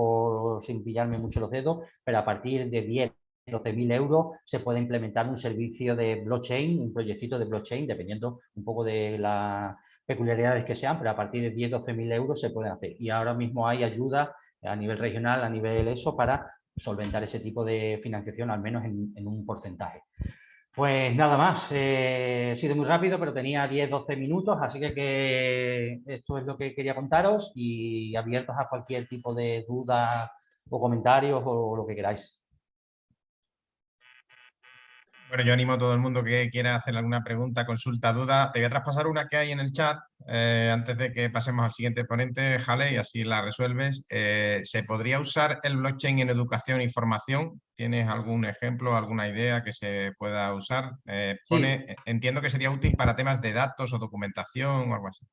sin pillarme mucho los dedos, pero a partir de 10, 12.000 euros se puede implementar un servicio de blockchain, un proyectito de blockchain, dependiendo un poco de las peculiaridades que sean, pero a partir de 10, 12.000 euros se pueden hacer. Y ahora mismo hay ayuda a nivel regional, a nivel ESO, para solventar ese tipo de financiación, al menos en un porcentaje. Pues nada más, he sido muy rápido, pero tenía 10-12 minutos, así que esto es lo que quería contaros y abiertos a cualquier tipo de duda o comentarios o lo que queráis. Bueno, yo animo a todo el mundo que quiera hacer alguna pregunta, consulta, duda. Te voy a traspasar una que hay en el chat antes de que pasemos al siguiente ponente, Jale, y así la resuelves. ¿Se podría usar el blockchain en educación y formación? ¿Tienes algún ejemplo, alguna idea que se pueda usar? Sí. Entiendo que sería útil para temas de datos o documentación o algo así.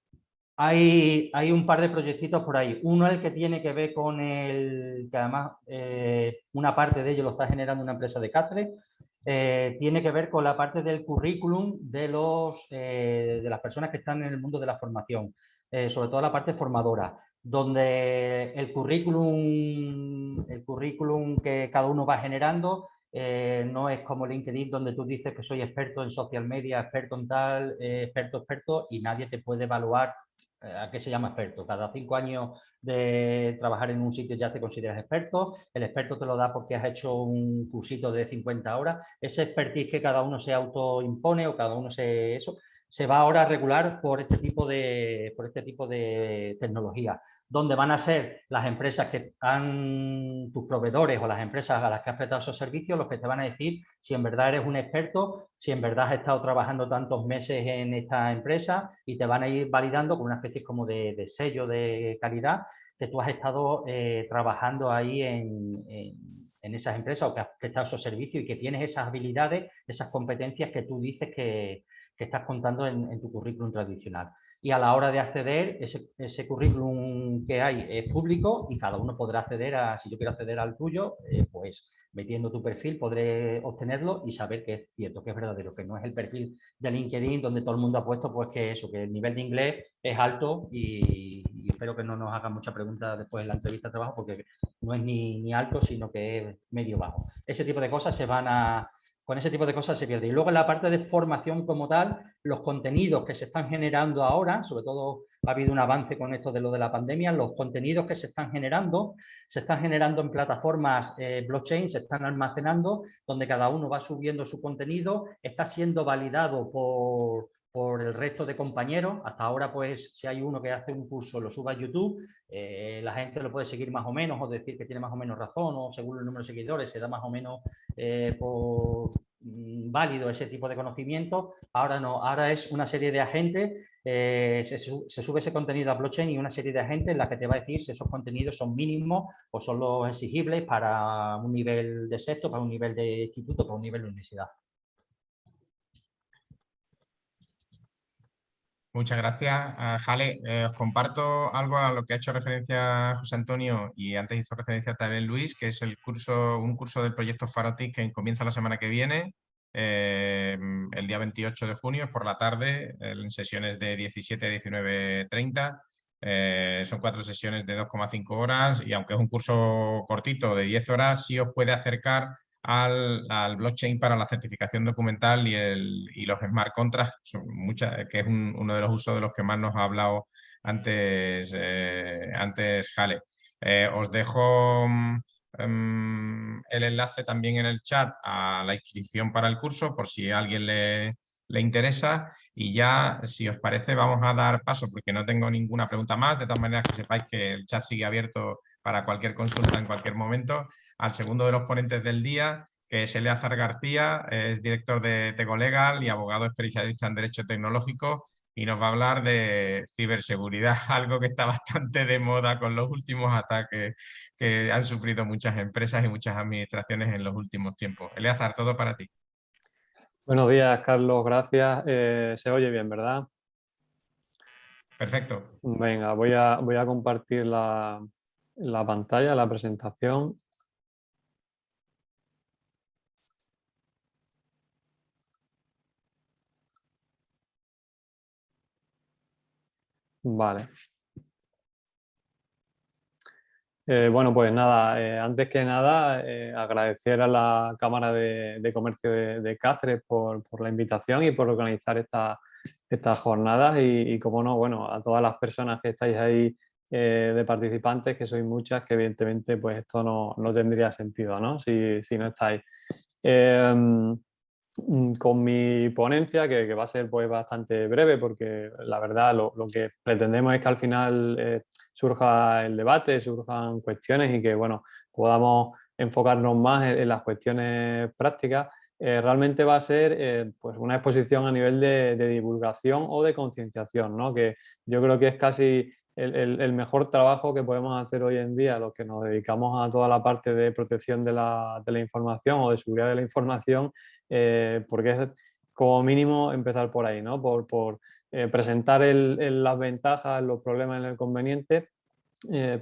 Hay un par de proyectitos por ahí. Uno es el que tiene que ver con que además una parte de ello lo está generando una empresa de Cáceres. Tiene que ver con la parte del currículum de las personas que están en el mundo de la formación, sobre todo la parte formadora, donde el currículum que cada uno va generando no es como LinkedIn, donde tú dices que soy experto en social media, experto en tal, experto, y nadie te puede evaluar a qué se llama experto. Cada 5 años de trabajar en un sitio ya te consideras experto. El experto te lo da porque has hecho un cursito de 50 horas. Ese expertise que cada uno se autoimpone o cada uno se va ahora a regular por este tipo de tecnología, donde van a ser las empresas que están, tus proveedores o las empresas a las que has prestado esos servicios, los que te van a decir si en verdad eres un experto, si en verdad has estado trabajando tantos meses en esta empresa, y te van a ir validando con una especie como de sello de calidad que tú has estado trabajando ahí en esas empresas o que has prestado esos servicios y que tienes esas habilidades, esas competencias que tú dices que estás contando en tu currículum tradicional. Y a la hora de acceder, ese currículum que hay es público y cada uno podrá acceder si yo quiero acceder al tuyo, pues metiendo tu perfil podré obtenerlo y saber que es cierto, que es verdadero, que no es el perfil de LinkedIn donde todo el mundo ha puesto pues que el nivel de inglés es alto y espero que no nos hagan muchas preguntas después en la entrevista de trabajo porque no es ni alto, sino que es medio bajo. Ese tipo de cosas con ese tipo de cosas se pierde. Y luego en la parte de formación como tal, los contenidos que se están generando ahora, sobre todo ha habido un avance con esto de lo de la pandemia, los contenidos que se están generando en plataformas blockchain, se están almacenando, donde cada uno va subiendo su contenido, está siendo validado por el resto de compañeros. Hasta ahora, pues, si hay uno que hace un curso, lo sube a YouTube, la gente lo puede seguir más o menos o decir que tiene más o menos razón, o según el número de seguidores se da más o menos válido ese tipo de conocimiento. Ahora no, ahora es una serie de agentes, se sube ese contenido a blockchain y una serie de agentes en la que te va a decir si esos contenidos son mínimos o son los exigibles para un nivel de sexto, para un nivel de instituto, para un nivel de universidad. Muchas gracias, Jale. Os comparto algo a lo que ha hecho referencia José Antonio y antes hizo referencia también Luis, que es un curso del proyecto Farotic que comienza la semana que viene, el día 28 de junio, por la tarde, en sesiones de 17 a 19:30. Son 4 sesiones de 2,5 horas y aunque es un curso cortito de 10 horas, sí os puede acercar al blockchain para la certificación documental y los smart contracts, que es uno de los usos de los que más nos ha hablado antes Jale. Os dejo el enlace también en el chat a la inscripción para el curso, por si a alguien le interesa. Y ya, si os parece, vamos a dar paso, porque no tengo ninguna pregunta más. De todas maneras, que sepáis que el chat sigue abierto para cualquier consulta en cualquier momento. Al segundo de los ponentes del día, que es Eleazar García, es director de Tego Legal y abogado especialista en Derecho Tecnológico, y nos va a hablar de ciberseguridad, algo que está bastante de moda con los últimos ataques que han sufrido muchas empresas y muchas administraciones en los últimos tiempos. Eleazar, todo para ti. Buenos días, Carlos, gracias. Se oye bien, ¿verdad? Perfecto. Venga, voy a compartir la pantalla, la presentación. Vale. Bueno, pues nada, antes que nada, agradecer a la Cámara de Comercio de Cáceres por la invitación y por organizar estas jornadas y como no, bueno, a todas las personas que estáis ahí de participantes, que sois muchas, que evidentemente pues esto no tendría sentido, ¿no? Si no estáis. Con mi ponencia, que va a ser pues bastante breve, porque la verdad lo que pretendemos es que al final surja el debate, surjan cuestiones y que bueno, podamos enfocarnos más en las cuestiones prácticas. Realmente va a ser pues una exposición a nivel de divulgación o de concienciación, ¿no? Que yo creo que es casi el mejor trabajo que podemos hacer hoy en día, los que nos dedicamos a toda la parte de protección de la información o de seguridad de la información, porque es como mínimo empezar por ahí, ¿no? Por presentar las ventajas, los problemas y los inconvenientes,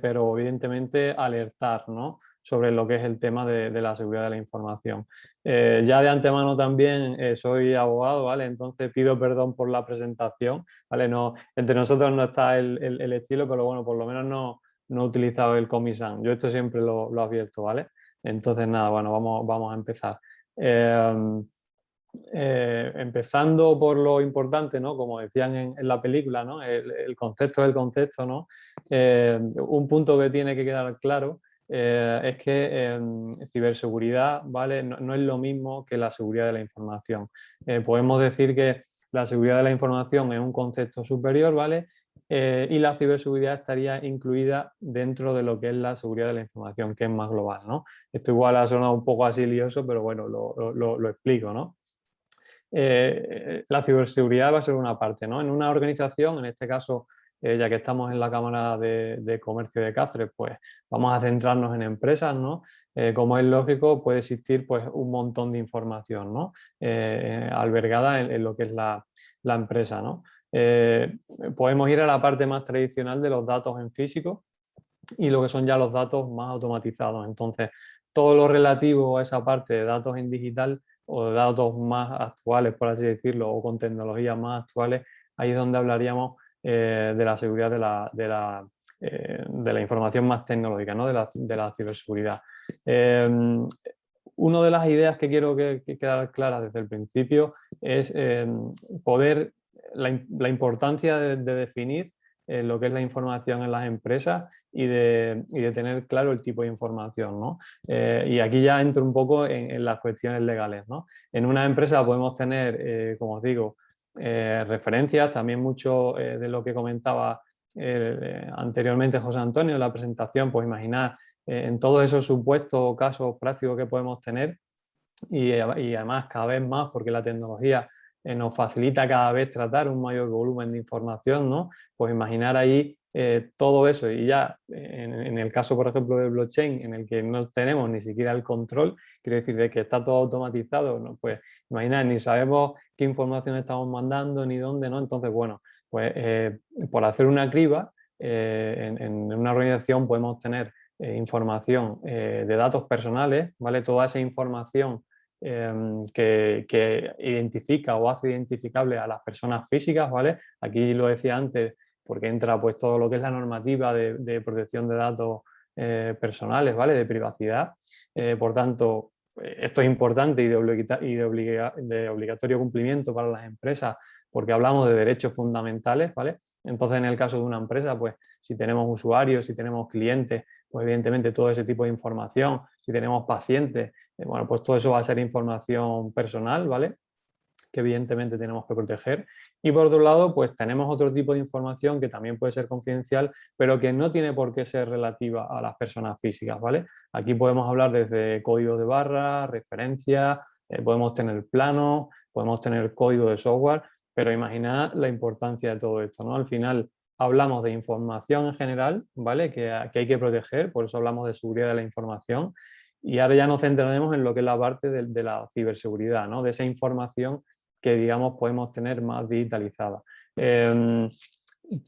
pero evidentemente alertar, ¿no? Sobre lo que es el tema de la seguridad de la información. Ya de antemano también soy abogado, ¿vale? Entonces pido perdón por la presentación, ¿vale? No, entre nosotros no está el estilo, pero bueno, por lo menos no he utilizado el Comisan. Yo esto siempre lo advierto, ¿vale? Entonces nada, bueno, vamos a empezar. Empezando por lo importante, ¿no? Como decían en la película, ¿no? El concepto del concepto, ¿no? Un punto que tiene que quedar claro es que ciberseguridad, ¿vale? No es lo mismo que la seguridad de la información. Podemos decir que la seguridad de la información es un concepto superior, ¿vale? Y la ciberseguridad estaría incluida dentro de lo que es la seguridad de la información, que es más global, ¿no? Esto igual ha sonado un poco así lioso, pero bueno, lo explico, ¿no? La ciberseguridad va a ser una parte, ¿no? En una organización, en este caso, ya que estamos en la Cámara de Comercio de Cáceres, pues vamos a centrarnos en empresas, ¿no? Como es lógico, puede existir pues, un montón de información, ¿no? Albergada en lo que es la empresa, ¿no? Podemos ir a la parte más tradicional de los datos en físico y lo que son ya los datos más automatizados. Entonces, todo lo relativo a esa parte de datos en digital o de datos más actuales, por así decirlo, o con tecnologías más actuales, ahí es donde hablaríamos de la seguridad de la información más tecnológica, ¿no? de la ciberseguridad. Una de las ideas que quiero que quedar claras desde el principio es poder, la importancia de definir lo que es la información en las empresas y de tener claro el tipo de información, ¿no? Y aquí ya entro un poco en las cuestiones legales, ¿no? En una empresa podemos tener, como os digo, referencias, también mucho de lo que comentaba anteriormente José Antonio en la presentación, pues imaginar en todos esos supuestos o casos prácticos que podemos tener y además cada vez más porque la tecnología nos facilita cada vez tratar un mayor volumen de información, ¿no? Pues imaginar ahí todo eso y ya en el caso, por ejemplo, del blockchain, en el que no tenemos ni siquiera el control, quiero decir, de que está todo automatizado, ¿no? Pues imaginar, ni sabemos qué información estamos mandando ni dónde, ¿no? Entonces, bueno, pues por hacer una criba, en una organización podemos tener información de datos personales, ¿vale? Toda esa información que identifica o hace identificable a las personas físicas, ¿vale? Aquí lo decía antes, porque entra pues todo lo que es la normativa de protección de datos personales, ¿vale? De privacidad. Por tanto, esto es importante y de obligatorio cumplimiento para las empresas porque hablamos de derechos fundamentales, ¿vale? Entonces, en el caso de una empresa, pues si tenemos usuarios, si tenemos clientes, pues evidentemente todo ese tipo de información, si tenemos pacientes, bueno, pues todo eso va a ser información personal, ¿vale? Que evidentemente tenemos que proteger. Y por otro lado, pues tenemos otro tipo de información que también puede ser confidencial, pero que no tiene por qué ser relativa a las personas físicas, ¿vale? Aquí podemos hablar desde códigos de barra, referencias, podemos tener planos, podemos tener código de software, pero imaginad la importancia de todo esto, ¿no? Al final hablamos de información en general, ¿vale? Que hay que proteger, por eso hablamos de seguridad de la información. Y ahora ya nos centraremos en lo que es la parte de la ciberseguridad, ¿no? De esa información que, digamos, podemos tener más digitalizada.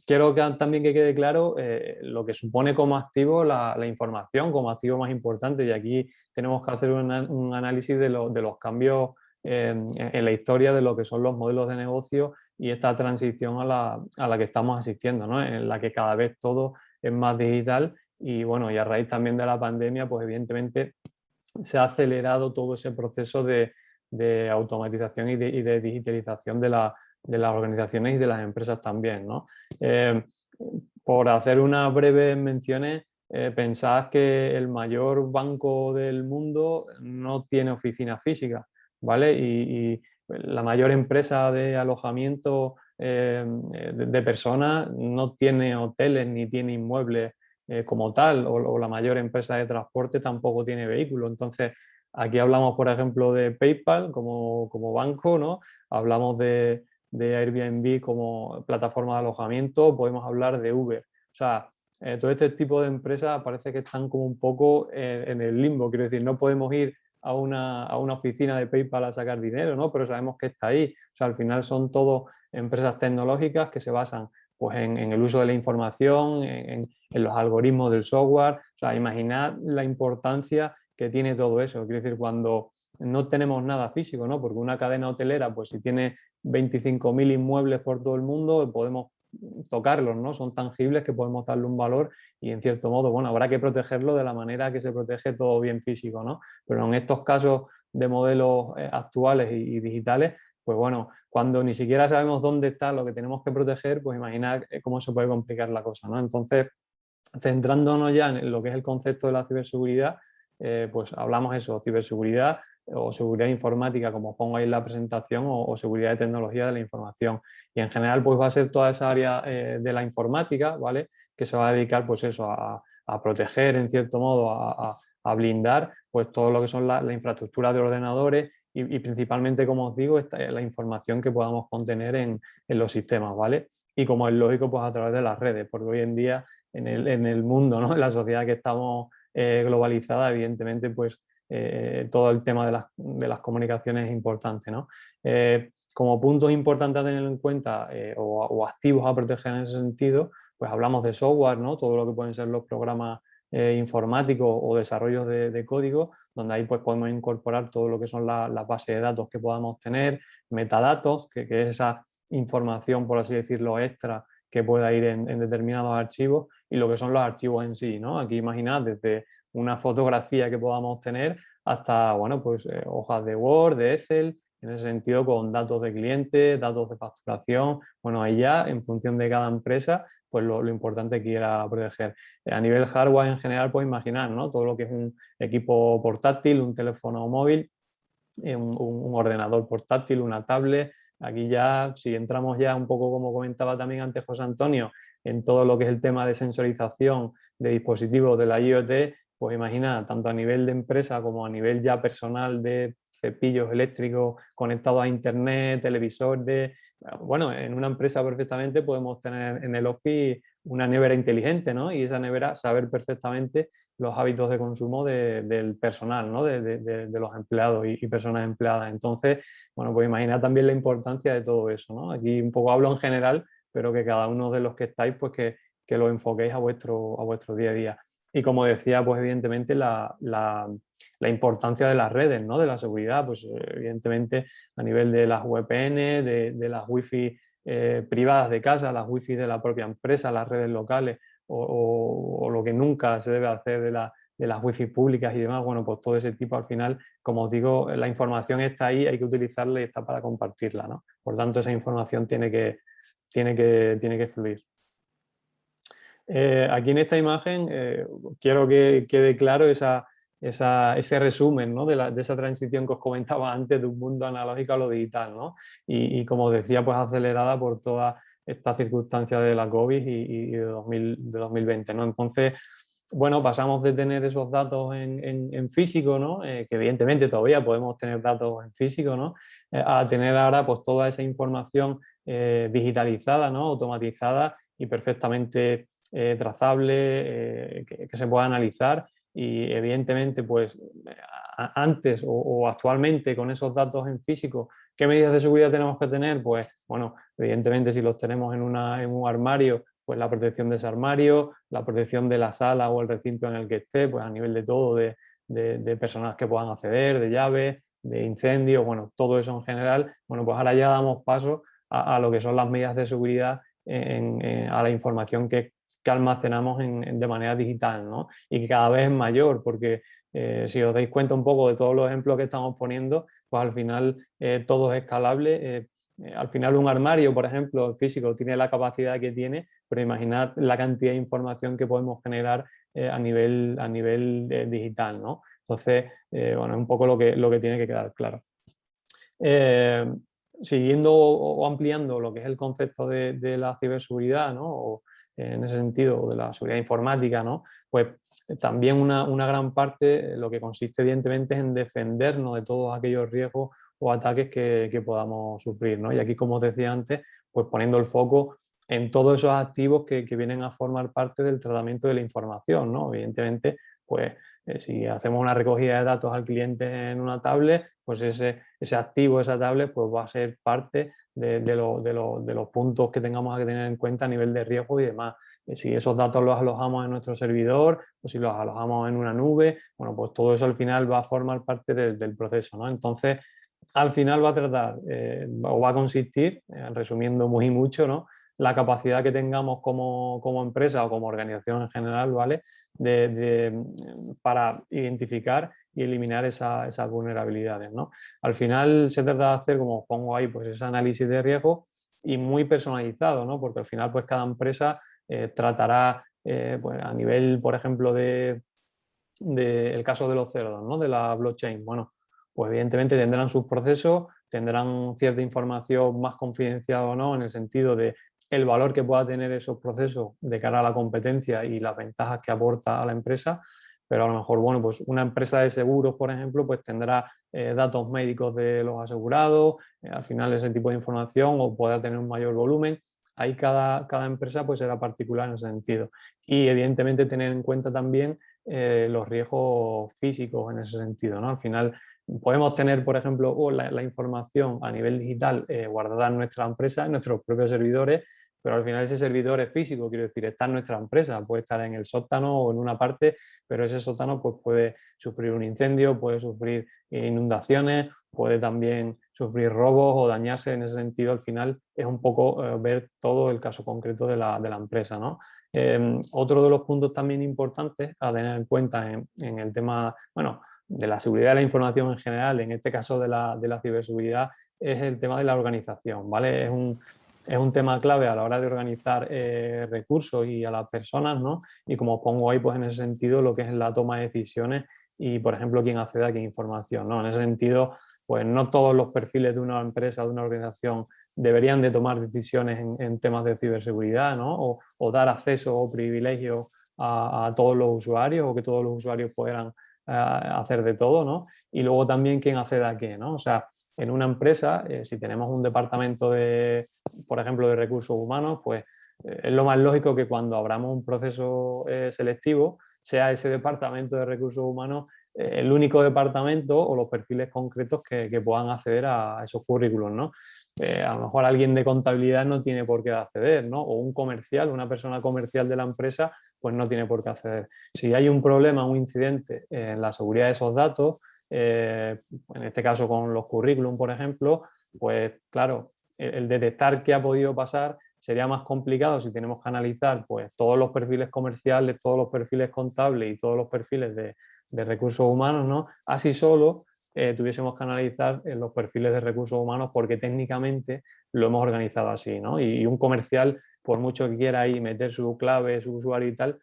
Quiero también que quede claro lo que supone como activo la información, como activo más importante, y aquí tenemos que hacer un análisis de los cambios en la historia de lo que son los modelos de negocio y esta transición a la que estamos asistiendo, ¿no? En la que cada vez todo es más digital y, bueno, y a raíz también de la pandemia, pues evidentemente se ha acelerado todo ese proceso de automatización y de digitalización de las organizaciones y de las empresas también, ¿no? Por hacer unas breves menciones, pensad que el mayor banco del mundo no tiene oficina física, ¿vale? Y la mayor empresa de alojamiento de personas no tiene hoteles ni tiene inmuebles como tal, o la mayor empresa de transporte tampoco tiene vehículos. Entonces, aquí hablamos, por ejemplo, de PayPal como banco, ¿no? Hablamos de Airbnb como plataforma de alojamiento, podemos hablar de Uber. O sea, todo este tipo de empresas parece que están como un poco en el limbo. Quiero decir, no podemos ir a una oficina de PayPal a sacar dinero, ¿no? Pero sabemos que está ahí. O sea, al final son todo empresas tecnológicas que se basan pues, en el uso de la información, en los algoritmos del software. O sea, imaginad la importancia que tiene todo eso. Quiero decir, cuando no tenemos nada físico, ¿no? Porque una cadena hotelera, pues si tiene 25.000 inmuebles por todo el mundo, podemos tocarlos, ¿no? Son tangibles que podemos darle un valor y en cierto modo, bueno, habrá que protegerlo de la manera que se protege todo bien físico, ¿no? Pero en estos casos de modelos actuales y digitales, pues bueno, cuando ni siquiera sabemos dónde está lo que tenemos que proteger, pues imaginad cómo se puede complicar la cosa, ¿no? Entonces, centrándonos ya en lo que es el concepto de la ciberseguridad, pues hablamos eso, ciberseguridad o seguridad informática, como pongo ahí en la presentación, o seguridad de tecnología de la información. Y en general, pues va a ser toda esa área de la informática, ¿vale? Que se va a dedicar, pues eso, a proteger, en cierto modo, a blindar, pues todo lo que son la infraestructura de ordenadores y principalmente, como os digo, la información que podamos contener en los sistemas, ¿vale? Y como es lógico, pues a través de las redes, porque hoy en día en el mundo, ¿no? En la sociedad que estamos globalizada, evidentemente, pues todo el tema de las comunicaciones es importante, ¿no? Como puntos importantes a tener en cuenta o activos a proteger en ese sentido, pues hablamos de software, ¿no? Todo lo que pueden ser los programas informáticos o desarrollos de código, donde ahí pues podemos incorporar todo lo que son las bases de datos que podamos tener, metadatos, que es esa información, por así decirlo, extra que pueda ir en determinados archivos, y lo que son los archivos en sí, ¿no? Aquí imaginad desde una fotografía que podamos tener hasta, bueno, pues hojas de Word, de Excel, en ese sentido con datos de clientes, datos de facturación, bueno, ahí ya en función de cada empresa, pues lo importante que quiera proteger. A nivel hardware en general, pues imaginar, ¿no? Todo lo que es un equipo portátil, un teléfono móvil, un ordenador portátil, una tablet. Aquí ya, si entramos ya un poco, como comentaba también antes José Antonio, en todo lo que es el tema de sensorización de dispositivos de la IoT, pues imagina, tanto a nivel de empresa como a nivel ya personal de cepillos eléctricos conectados a internet, televisores, bueno, en una empresa perfectamente podemos tener en el office una nevera inteligente, ¿no? Y esa nevera saber perfectamente los hábitos de consumo del personal, ¿no? de los empleados y personas empleadas. Entonces, bueno, pues imagina también la importancia de todo eso, ¿no? Aquí un poco hablo en general, pero que cada uno de los que estáis, pues que lo enfoquéis a vuestro día a día. Y como decía, pues evidentemente la importancia de las redes, ¿no? De la seguridad, pues evidentemente a nivel de las VPN, de las wifi privadas de casa, las wifi de la propia empresa, las redes locales, o lo que nunca se debe hacer de las wifi públicas y demás, bueno, pues todo ese tipo al final, como os digo, la información está ahí, hay que utilizarla y está para compartirla, ¿no? Por tanto, esa información tiene que fluir. Aquí en esta imagen quiero que quede claro ese resumen, ¿no? de esa transición que os comentaba antes de un mundo analógico a lo digital, ¿no? Y como decía, pues acelerada por todas estas circunstancias de la COVID y de 2020, ¿no? Entonces, bueno, pasamos de tener esos datos en físico, ¿no? Que evidentemente todavía podemos tener datos en físico, ¿no? A tener ahora pues toda esa información digitalizada, ¿no? Automatizada y perfectamente trazable, que se pueda analizar y evidentemente pues antes o actualmente con esos datos en físico, ¿qué medidas de seguridad tenemos que tener? Pues bueno, evidentemente si los tenemos en un armario, pues la protección de ese armario, la protección de la sala o el recinto en el que esté, pues a nivel de todo, de personas que puedan acceder, de llaves, de incendios, bueno, todo eso en general. Bueno, pues ahora ya damos paso a lo que son las medidas de seguridad a la información que almacenamos de manera digital, ¿no? Y que cada vez es mayor, porque si os dais cuenta un poco de todos los ejemplos que estamos poniendo, pues al final todo es escalable. Al final un armario, por ejemplo, físico, tiene la capacidad que tiene, pero imaginad la cantidad de información que podemos generar a nivel digital, ¿no? Entonces, bueno, es un poco lo que tiene que quedar claro. Siguiendo o ampliando lo que es el concepto de la ciberseguridad, ¿no? O, en ese sentido, de la seguridad informática, ¿no? Pues también una gran parte lo que consiste evidentemente es en defendernos de todos aquellos riesgos o ataques que podamos sufrir, ¿no? Y aquí, como os decía antes, pues poniendo el foco en todos esos activos que vienen a formar parte del tratamiento de la información, ¿no? Evidentemente, pues si hacemos una recogida de datos al cliente en una tablet, pues ese activo, esa tablet, pues va a ser parte de los puntos que tengamos que tener en cuenta a nivel de riesgo y demás. Si esos datos los alojamos en nuestro servidor o si los alojamos en una nube, bueno, pues todo eso al final va a formar parte del proceso, ¿no? Entonces, al final va a tratar o va a consistir, resumiendo muy mucho, ¿no? La capacidad que tengamos como empresa o como organización en general, ¿vale? Para identificar y eliminar esas vulnerabilidades, ¿no? Al final se trata de hacer, como os pongo ahí, pues ese análisis de riesgo y muy personalizado, ¿no? Porque al final pues cada empresa tratará pues, a nivel, por ejemplo, el caso de los cerdos, ¿no? De la blockchain. Bueno, pues evidentemente tendrán sus procesos, tendrán cierta información más confidencial o no, en el sentido de el valor que pueda tener esos procesos de cara a la competencia y las ventajas que aporta a la empresa, pero a lo mejor, bueno, pues una empresa de seguros, por ejemplo, pues tendrá datos médicos de los asegurados, al final ese tipo de información o podrá tener un mayor volumen. Ahí cada empresa pues será particular en ese sentido. Y evidentemente tener en cuenta también los riesgos físicos en ese sentido, ¿no? Al final podemos tener, por ejemplo, la información a nivel digital guardada en nuestra empresa, en nuestros propios servidores, pero al final ese servidor es físico, quiero decir, está en nuestra empresa, puede estar en el sótano o en una parte, pero ese sótano pues, puede sufrir un incendio, puede sufrir inundaciones, puede también sufrir robos o dañarse. En ese sentido, al final es un poco ver todo el caso concreto de la empresa, ¿no? Otro de los puntos también importantes a tener en cuenta en el tema, bueno, de la seguridad de la información en general, en este caso de la ciberseguridad, es el tema de la organización, ¿vale? Es un tema clave a la hora de organizar recursos y a las personas, ¿no? Y como pongo ahí, pues en ese sentido, lo que es la toma de decisiones y, por ejemplo, quién accede a qué información, ¿no? En ese sentido, pues no todos los perfiles de una empresa, de una organización, deberían de tomar decisiones en temas de ciberseguridad, ¿no? O dar acceso o privilegios a todos los usuarios o que todos los usuarios puedan hacer de todo, ¿no? Y luego también quién accede a qué, ¿no? O sea, en una empresa, si tenemos un departamento por ejemplo, de recursos humanos, pues es lo más lógico que cuando abramos un proceso selectivo, sea ese departamento de recursos humanos el único departamento o los perfiles concretos que puedan acceder a esos currículos, ¿no? A lo mejor alguien de contabilidad no tiene por qué acceder, ¿no? O un comercial, una persona comercial de la empresa, pues no tiene por qué acceder. Si hay un problema, un incidente en la seguridad de esos datos, en este caso con los currículum, por ejemplo, pues claro, el detectar qué ha podido pasar sería más complicado si tenemos que analizar pues, todos los perfiles comerciales, todos los perfiles contables y todos los perfiles de recursos humanos, ¿no? Así solo tuviésemos que analizar los perfiles de recursos humanos porque técnicamente lo hemos organizado así, ¿no? Y un comercial por mucho que quiera ahí meter su clave, su usuario y tal,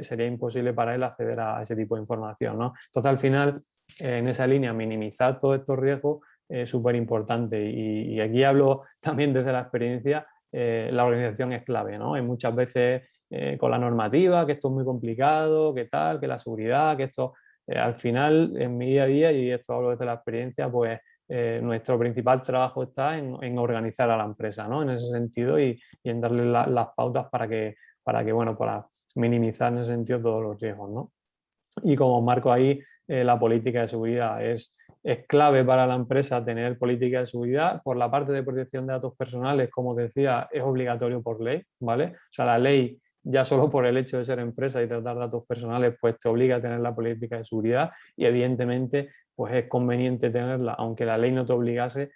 sería imposible para él acceder a ese tipo de información, ¿no? Entonces, al final, en esa línea, minimizar todos estos riesgos es súper importante. Y aquí hablo también desde la experiencia, la organización es clave, ¿no? Hay muchas veces con la normativa, que esto es muy complicado, que tal, que la seguridad, que esto, al final, en mi día a día, y esto hablo desde la experiencia, pues nuestro principal trabajo está en organizar a la empresa, ¿no? En ese sentido y en darle las pautas bueno, para minimizar en ese sentido todos los riesgos, ¿no? Y como marco ahí, la política de seguridad es clave para la empresa tener política de seguridad. Por la parte de protección de datos personales, como decía, es obligatorio por ley, ¿vale? O sea, la ley, ya solo por el hecho de ser empresa y tratar datos personales, pues te obliga a tener la política de seguridad y evidentemente pues es conveniente tenerla, aunque la ley no te obligase,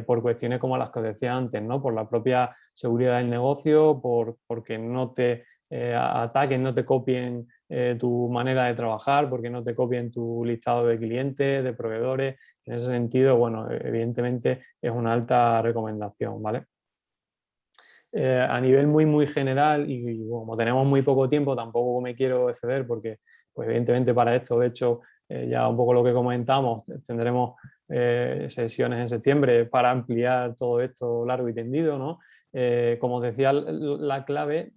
por cuestiones como las que decía antes, ¿no? Por la propia seguridad del negocio, porque no te ataquen, no te copien tu manera de trabajar, porque no te copien tu listado de clientes, de proveedores. En ese sentido, bueno, evidentemente es una alta recomendación, ¿vale? A nivel muy general, y como tenemos muy poco tiempo, tampoco me quiero exceder porque, pues evidentemente para esto, de hecho, ya un poco lo que comentamos, tendremos sesiones en septiembre para ampliar todo esto largo y tendido, ¿no? Como os decía, la clave,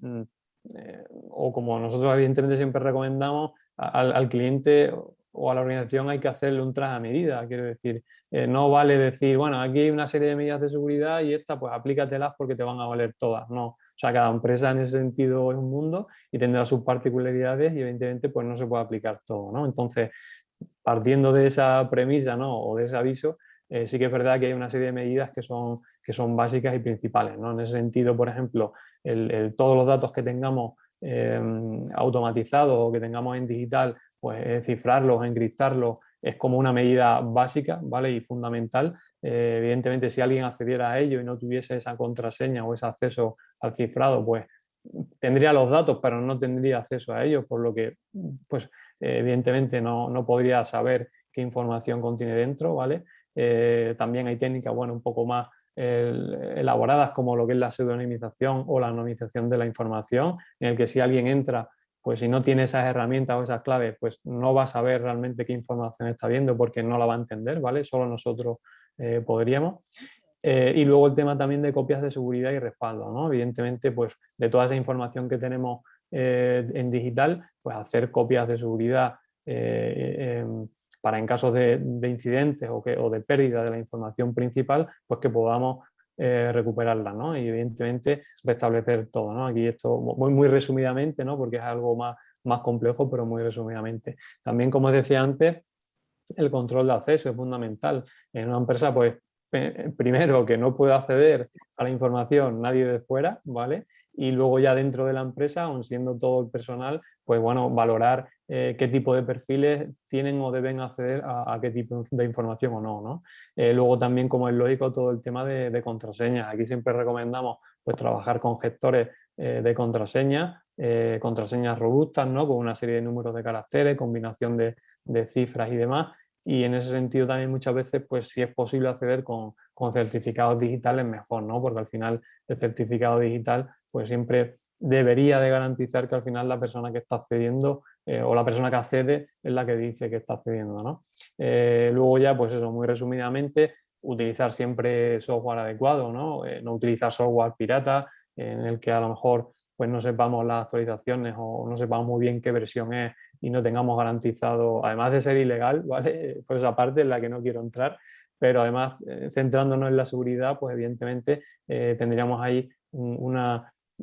o como nosotros evidentemente siempre recomendamos, al cliente o a la organización hay que hacerle un traje a medida, quiero decir, no vale decir, bueno, aquí hay una serie de medidas de seguridad y esta pues aplícatelas porque te van a valer todas, no. O sea, cada empresa en ese sentido es un mundo y tendrá sus particularidades y evidentemente pues no se puede aplicar todo, ¿no? Entonces, partiendo de esa premisa, ¿no? O de ese aviso, sí que es verdad que hay una serie de medidas que son básicas y principales, ¿no? En ese sentido, por ejemplo, todos los datos que tengamos automatizados o que tengamos en digital, pues cifrarlos, encriptarlos, es como una medida básica, ¿vale? Y fundamental. Evidentemente, si alguien accediera a ello y no tuviese esa contraseña o ese acceso al cifrado, pues tendría los datos, pero no tendría acceso a ellos, por lo que, pues, evidentemente no podría saber qué información contiene dentro, ¿vale? También hay técnicas, bueno, un poco más elaboradas como lo que es la pseudonimización o la anonimización de la información, en el que si alguien entra, pues si no tiene esas herramientas o esas claves, pues no va a saber realmente qué información está viendo porque no la va a entender, ¿vale? Solo nosotros podríamos. Y luego el tema también de copias de seguridad y respaldo, ¿no? Evidentemente, pues de toda esa información que tenemos en digital, pues hacer copias de seguridad para en casos de incidentes o de pérdida de la información principal, pues que podamos recuperarla, ¿no? Y evidentemente restablecer todo, ¿no? Aquí esto muy resumidamente, ¿no? Porque es algo más complejo, pero muy resumidamente. También, como decía antes, el control de acceso es fundamental. En una empresa, pues, primero que no puede acceder a la información nadie de fuera, ¿vale? Y luego ya dentro de la empresa, aun siendo todo el personal, pues bueno, valorar qué tipo de perfiles tienen o deben acceder a qué tipo de información o no, ¿no? Luego también, como es lógico, todo el tema de contraseñas. Aquí siempre recomendamos pues trabajar con gestores de contraseñas, contraseñas robustas, ¿no? Con una serie de números de caracteres, combinación de cifras y demás. Y en ese sentido también muchas veces, pues si es posible acceder con certificados digitales, mejor, ¿no? Porque al final el certificado digital, pues siempre debería de garantizar que al final la persona que está accediendo o la persona que accede es la que dice que está accediendo, ¿no? Luego ya, pues eso, muy resumidamente, utilizar siempre software adecuado, ¿no? No utilizar software pirata en el que a lo mejor pues no sepamos las actualizaciones o no sepamos muy bien qué versión es y no tengamos garantizado, además de ser ilegal, ¿vale? Pues esa parte en la que no quiero entrar, pero además centrándonos en la seguridad, pues evidentemente tendríamos ahí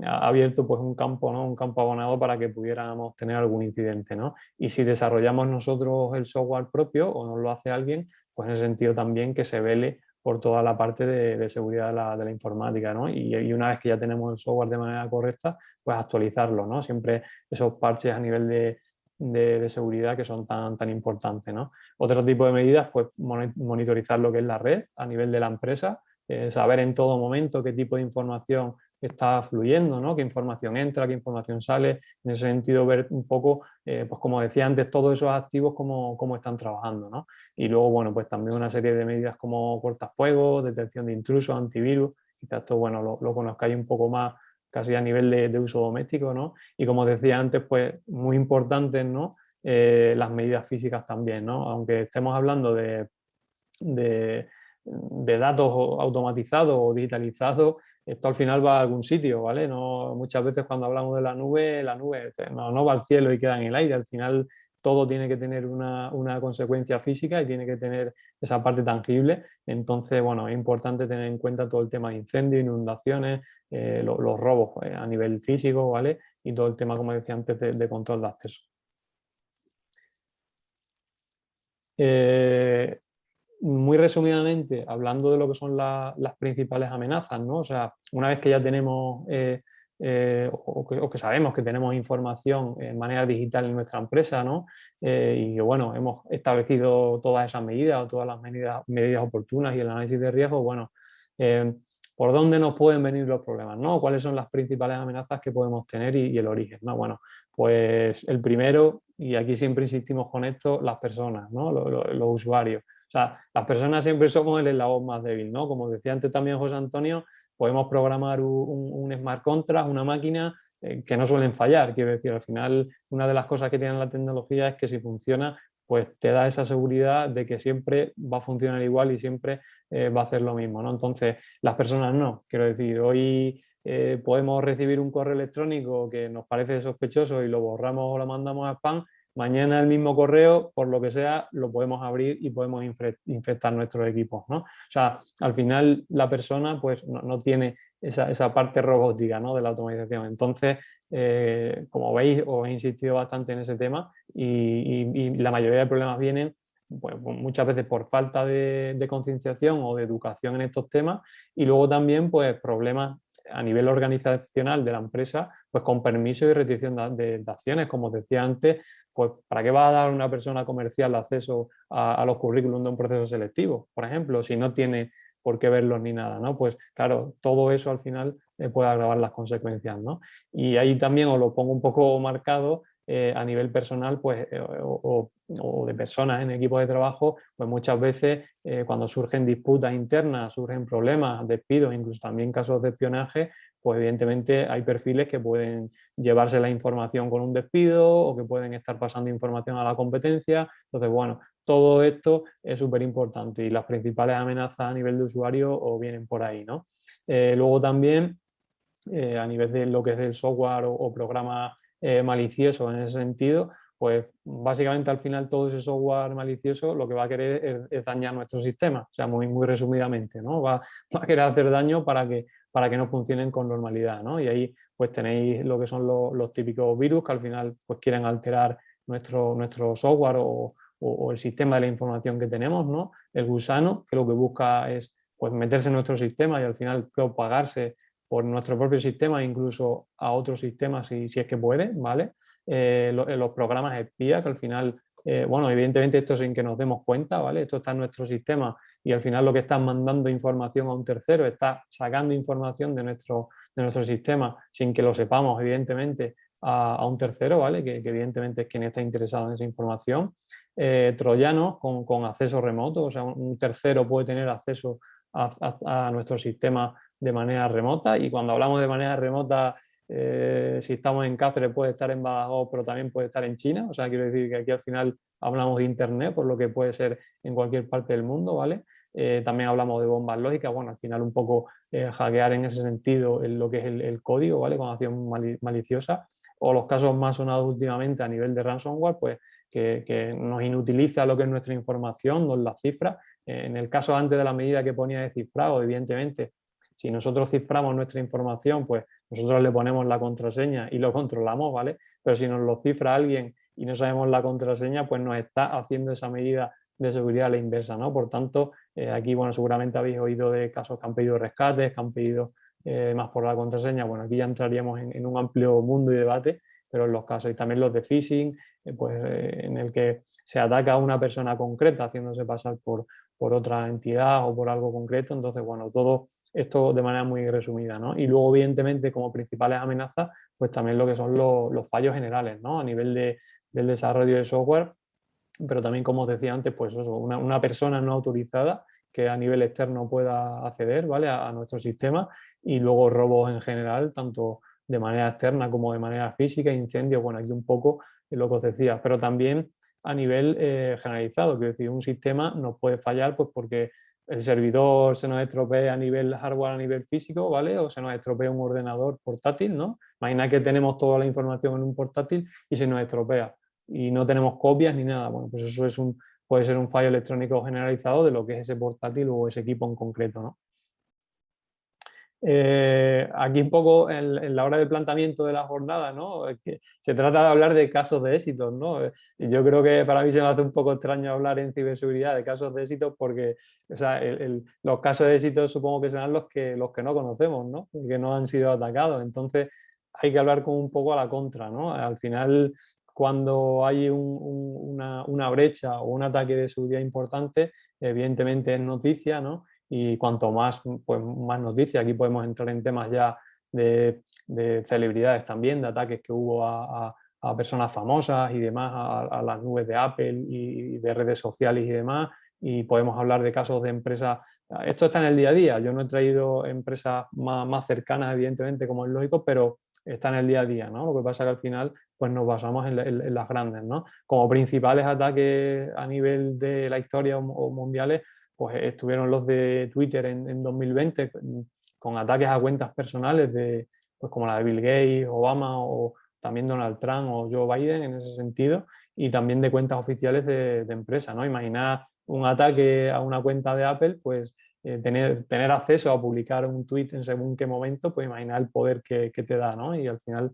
abierto pues un campo, ¿no? Un campo abonado para que pudiéramos tener algún incidente, ¿no? Y si desarrollamos nosotros el software propio o nos lo hace alguien, pues en ese sentido también que se vele por toda la parte de seguridad de la informática, ¿no? Y una vez que ya tenemos el software de manera correcta, pues actualizarlo, ¿no? Siempre esos parches a nivel de seguridad que son tan importantes, ¿no? Otro tipo de medidas, pues monitorizar lo que es la red a nivel de la empresa, saber en todo momento qué tipo de información está fluyendo, ¿no? Qué información entra, qué información sale, en ese sentido ver un poco, pues como decía antes, todos esos activos cómo están trabajando, ¿no? Y luego, bueno, pues también una serie de medidas como cortafuegos, detección de intrusos, antivirus, quizás esto, bueno, lo conozcáis un poco más casi a nivel de uso doméstico, ¿no? Y como decía antes, pues muy importantes, ¿no? Las medidas físicas también, ¿no? Aunque estemos hablando de datos automatizados o digitalizados, esto al final va a algún sitio, ¿vale? No, muchas veces cuando hablamos de la nube no va al cielo y queda en el aire, al final todo tiene que tener una consecuencia física y tiene que tener esa parte tangible. Entonces, bueno, es importante tener en cuenta todo el tema de incendios, inundaciones, los robos a nivel físico, ¿vale? Y todo el tema, como decía antes, de control de acceso. Muy resumidamente, hablando de lo que son las principales amenazas, ¿no? O sea, una vez que ya tenemos o que sabemos que tenemos información en manera digital en nuestra empresa, ¿no? Y que, bueno, hemos establecido todas esas medidas o todas las medidas oportunas y el análisis de riesgo, bueno, ¿por dónde nos pueden venir los problemas, ¿no? ¿Cuáles son las principales amenazas que podemos tener y el origen, ¿no? Bueno, pues el primero, y aquí siempre insistimos con esto, las personas, ¿no? Los usuarios. O sea, las personas siempre somos el eslabón más débil, ¿no? Como decía antes también José Antonio, podemos programar un smart contract, una máquina que no suelen fallar. Quiero decir, al final, una de las cosas que tiene la tecnología es que si funciona, pues te da esa seguridad de que siempre va a funcionar igual y siempre va a hacer lo mismo, ¿no? Entonces, las personas no. Quiero decir, hoy podemos recibir un correo electrónico que nos parece sospechoso y lo borramos o lo mandamos a spam. Mañana el mismo correo, por lo que sea, lo podemos abrir y podemos infectar nuestros equipos, ¿no? O sea, al final la persona pues no tiene esa parte robótica, ¿no? De la automatización. Entonces, como veis, os he insistido bastante en ese tema y la mayoría de problemas vienen pues, muchas veces por falta de concienciación o de educación en estos temas y luego también pues problemas a nivel organizacional de la empresa, pues con permiso y restricción de acciones, como os decía antes, pues ¿para qué va a dar una persona comercial acceso a los currículums de un proceso selectivo, por ejemplo, si no tiene por qué verlos ni nada, ¿no? Pues claro, todo eso al final puede agravar las consecuencias, ¿no? Y ahí también os lo pongo un poco marcado a nivel personal, pues, o de personas en equipos de trabajo, pues muchas veces cuando surgen disputas internas, surgen problemas, despidos, incluso también casos de espionaje, pues evidentemente hay perfiles que pueden llevarse la información con un despido o que pueden estar pasando información a la competencia. Entonces, bueno, todo esto es súper importante y las principales amenazas a nivel de usuario o vienen por ahí, ¿no? Luego también, a nivel de lo que es el software o programa malicioso en ese sentido, pues básicamente al final todo ese software malicioso lo que va a querer es dañar nuestro sistema, o sea, muy resumidamente, ¿no? Va a querer hacer daño para que no funcionen con normalidad, ¿no? Y ahí pues tenéis lo que son los típicos virus que al final pues quieren alterar nuestro software o el sistema de la información que tenemos, ¿no? El gusano, que lo que busca es pues meterse en nuestro sistema y al final propagarse por nuestro propio sistema, incluso a otros sistemas si es que puede, ¿vale? Los programas espía, que al final, bueno, evidentemente esto sin que nos demos cuenta, ¿vale? Esto está en nuestro sistema y al final lo que está mandando información a un tercero, está sacando información de nuestro sistema sin que lo sepamos, evidentemente, a un tercero, ¿vale? Que evidentemente es quien está interesado en esa información. Troyanos con acceso remoto, o sea, un tercero puede tener acceso a nuestro sistema de manera remota y cuando hablamos de manera remota, si estamos en Cáceres puede estar en Badajoz, pero también puede estar en China, o sea, quiero decir que aquí al final hablamos de Internet, por lo que puede ser en cualquier parte del mundo, ¿vale? También hablamos de bombas lógicas, bueno, al final un poco hackear en ese sentido en lo que es el código, ¿vale? Con acción maliciosa, o los casos más sonados últimamente a nivel de ransomware, pues que nos inutiliza lo que es nuestra información, nos la cifra. En el caso antes de la medida que ponía de cifrado, evidentemente, si nosotros ciframos nuestra información, pues nosotros le ponemos la contraseña y lo controlamos, ¿vale? Pero si nos lo cifra alguien y no sabemos la contraseña, pues nos está haciendo esa medida de seguridad a la inversa, ¿no? Por tanto, aquí, bueno, seguramente habéis oído de casos que han pedido rescates, que han pedido más por la contraseña. Bueno, aquí ya entraríamos en un amplio mundo y debate, pero en los casos, y también los de phishing, en el que se ataca a una persona concreta haciéndose pasar por otra entidad o por algo concreto. Entonces, bueno, todo esto de manera muy resumida, ¿no? Y luego, evidentemente, como principales amenazas, pues también lo que son los fallos generales, ¿no? A nivel del desarrollo de software, pero también, como os decía antes, pues eso, una persona no autorizada que a nivel externo pueda acceder, ¿vale? A nuestro sistema y luego robos en general, tanto de manera externa como de manera física, incendios, bueno, aquí un poco lo que os decía, pero también a nivel generalizado, quiero decir, un sistema no puede fallar pues porque el servidor se nos estropea a nivel hardware, a nivel físico, ¿vale? O se nos estropea un ordenador portátil, ¿no? Imagina que tenemos toda la información en un portátil y se nos estropea y no tenemos copias ni nada. Bueno, pues eso es puede ser un fallo electrónico generalizado de lo que es ese portátil o ese equipo en concreto, ¿no? Aquí un poco en la hora del planteamiento de la jornada, ¿no? Es que se trata de hablar de casos de éxitos, ¿no? Y yo creo que para mí se me hace un poco extraño hablar en ciberseguridad de casos de éxitos porque, o sea, los casos de éxitos supongo que serán los que no conocemos, ¿no? Que no han sido atacados. Entonces hay que hablar con un poco a la contra, ¿no? Al final, cuando hay una brecha o un ataque de seguridad importante, evidentemente es noticia, ¿no? Y cuanto más, pues, más noticias, aquí podemos entrar en temas ya de celebridades también, de ataques que hubo a personas famosas y demás, a las nubes de Apple y de redes sociales y demás, y podemos hablar de casos de empresas. Esto está en el día a día, yo no he traído empresas más cercanas, evidentemente, como es lógico, pero está en el día a día, ¿no? Lo que pasa es que al final pues nos basamos en las grandes, ¿no? Como principales ataques a nivel de la historia o mundiales, pues estuvieron los de Twitter en 2020 con ataques a cuentas personales pues como la de Bill Gates, Obama o también Donald Trump o Joe Biden en ese sentido, y también de cuentas oficiales de empresas, ¿no? Imaginar un ataque a una cuenta de Apple, pues tener acceso a publicar un tweet en según qué momento, pues imaginar el poder que te da, ¿no? Y al final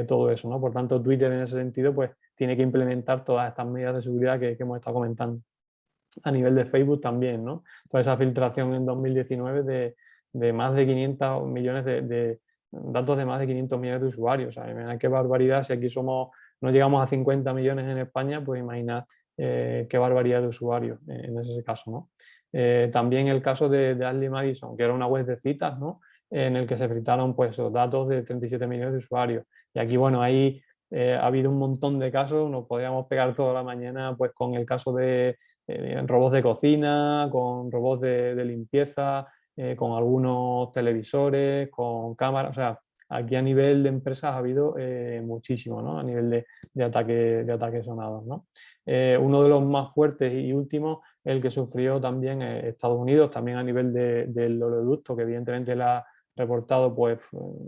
todo eso, ¿no? Por tanto, Twitter en ese sentido, pues tiene que implementar todas estas medidas de seguridad que hemos estado comentando. A nivel de Facebook también, ¿no? Toda esa filtración en 2019 de más de 500 millones de datos de más de 500 millones de usuarios. O sea, imagínate qué barbaridad, si aquí no llegamos a 50 millones en España, pues imaginad qué barbaridad de usuarios en ese caso, ¿no? También el caso de Ashley Madison, que era una web de citas, ¿no? En el que se filtraron pues, los datos de 37 millones de usuarios. Y aquí, bueno, ahí ha habido un montón de casos, nos podríamos pegar toda la mañana pues, con el caso de robots de cocina, con robots de limpieza, con algunos televisores, con cámaras. O sea, aquí a nivel de empresas ha habido muchísimo, ¿no? A nivel de ataques sonados, ¿no? Uno de los más fuertes y últimos, el que sufrió también Estados Unidos, también a nivel del oleoducto, que evidentemente le ha reportado pues,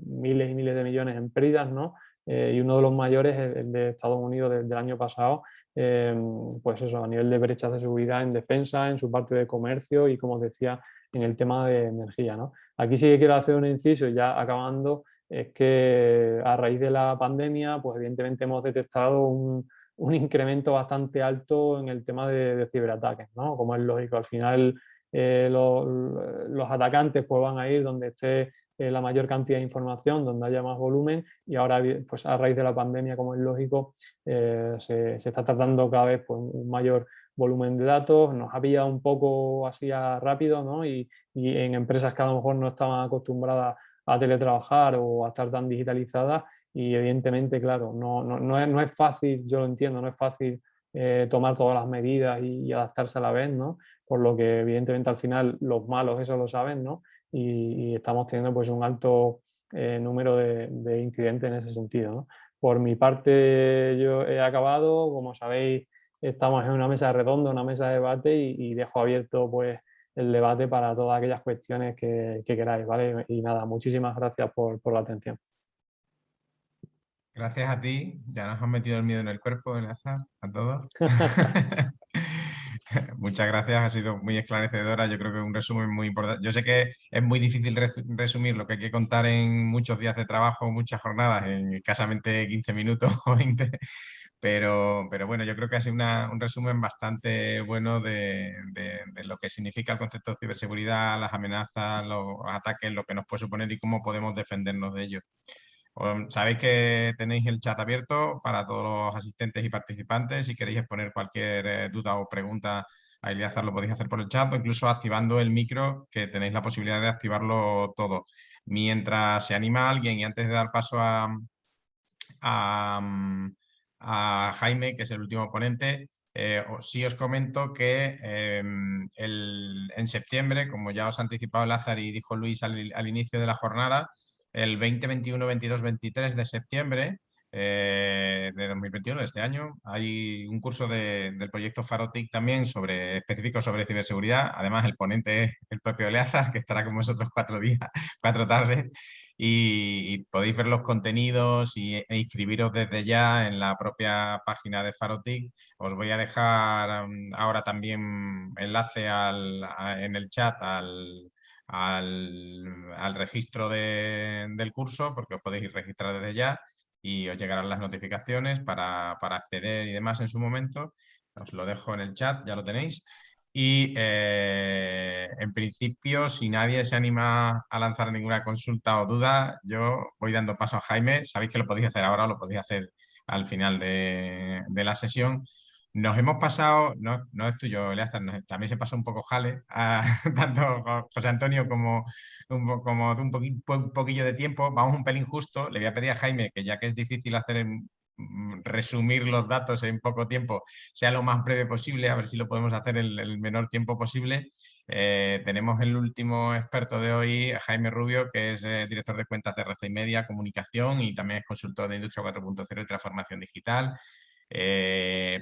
miles y miles de millones en pérdidas, ¿no? Y uno de los mayores, el de Estados Unidos del año pasado, pues eso, a nivel de brechas de seguridad en defensa, en su parte de comercio y, como os decía, en el tema de energía, ¿no? Aquí sí que quiero hacer un inciso, ya acabando, es que a raíz de la pandemia, pues evidentemente hemos detectado un incremento bastante alto en el tema de ciberataques, ¿no? Como es lógico, al final los atacantes pues van a ir donde esté la mayor cantidad de información, donde haya más volumen, y ahora pues a raíz de la pandemia, como es lógico, se está tratando cada vez pues, un mayor volumen de datos, nos ha pillado un poco así rápido, ¿no? Y en empresas que a lo mejor no estaban acostumbradas a teletrabajar o a estar tan digitalizadas, y evidentemente, claro, no es fácil, yo lo entiendo, no es fácil tomar todas las medidas y adaptarse a la vez, ¿no? Por lo que evidentemente al final los malos eso lo saben, ¿no? Y estamos teniendo pues un alto número de incidentes en ese sentido, ¿no? Por mi parte yo he acabado, como sabéis estamos en una mesa redonda, una mesa de debate y dejo abierto pues el debate para todas aquellas cuestiones que queráis, ¿vale? Y nada, muchísimas gracias por la atención. Gracias a ti, ya nos han metido el miedo en el cuerpo, Eleazar, a todos. Muchas gracias, ha sido muy esclarecedora. Yo creo que es un resumen muy importante. Yo sé que es muy difícil resumir lo que hay que contar en muchos días de trabajo, muchas jornadas, en escasamente 15 minutos o 20, pero bueno, yo creo que ha sido un resumen bastante bueno de lo que significa el concepto de ciberseguridad, las amenazas, los ataques, lo que nos puede suponer y cómo podemos defendernos de ellos. Sabéis que tenéis el chat abierto para todos los asistentes y participantes. Si queréis exponer cualquier duda o pregunta a Eleazar, lo podéis hacer por el chat o incluso activando el micro, que tenéis la posibilidad de activarlo todo. Mientras se anima alguien y antes de dar paso a Jaime, que es el último ponente, sí os comento que en septiembre, como ya os ha anticipado Lázaro y dijo Luis al inicio de la jornada, el 20, 21, 22, 23 de septiembre de 2021, de este año, hay un curso del proyecto Farotic también específico sobre ciberseguridad. Además, el ponente es el propio Eleazar, que estará con vosotros 4 días, 4 tardes. Y podéis ver los contenidos e inscribiros desde ya en la propia página de Farotic. Os voy a dejar ahora también enlace en el chat al registro del curso, porque os podéis registrar desde ya y os llegarán las notificaciones para acceder y demás en su momento. Os lo dejo en el chat, ya lo tenéis. Y en principio, si nadie se anima a lanzar ninguna consulta o duda, yo voy dando paso a Jaime. Sabéis que lo podéis hacer ahora o lo podéis hacer al final de la sesión. Nos hemos pasado, no es tuyo, Eleazar, también se pasó un poco jale, tanto José Antonio como un poquillo de tiempo. Vamos un pelín justo. Le voy a pedir a Jaime que, ya que es difícil resumir los datos en poco tiempo, sea lo más breve posible, a ver si lo podemos hacer en el menor tiempo posible. Tenemos el último experto de hoy, Jaime Rubio, que es director de cuentas de RCI Media, comunicación, y también es consultor de Industria 4.0 y transformación digital,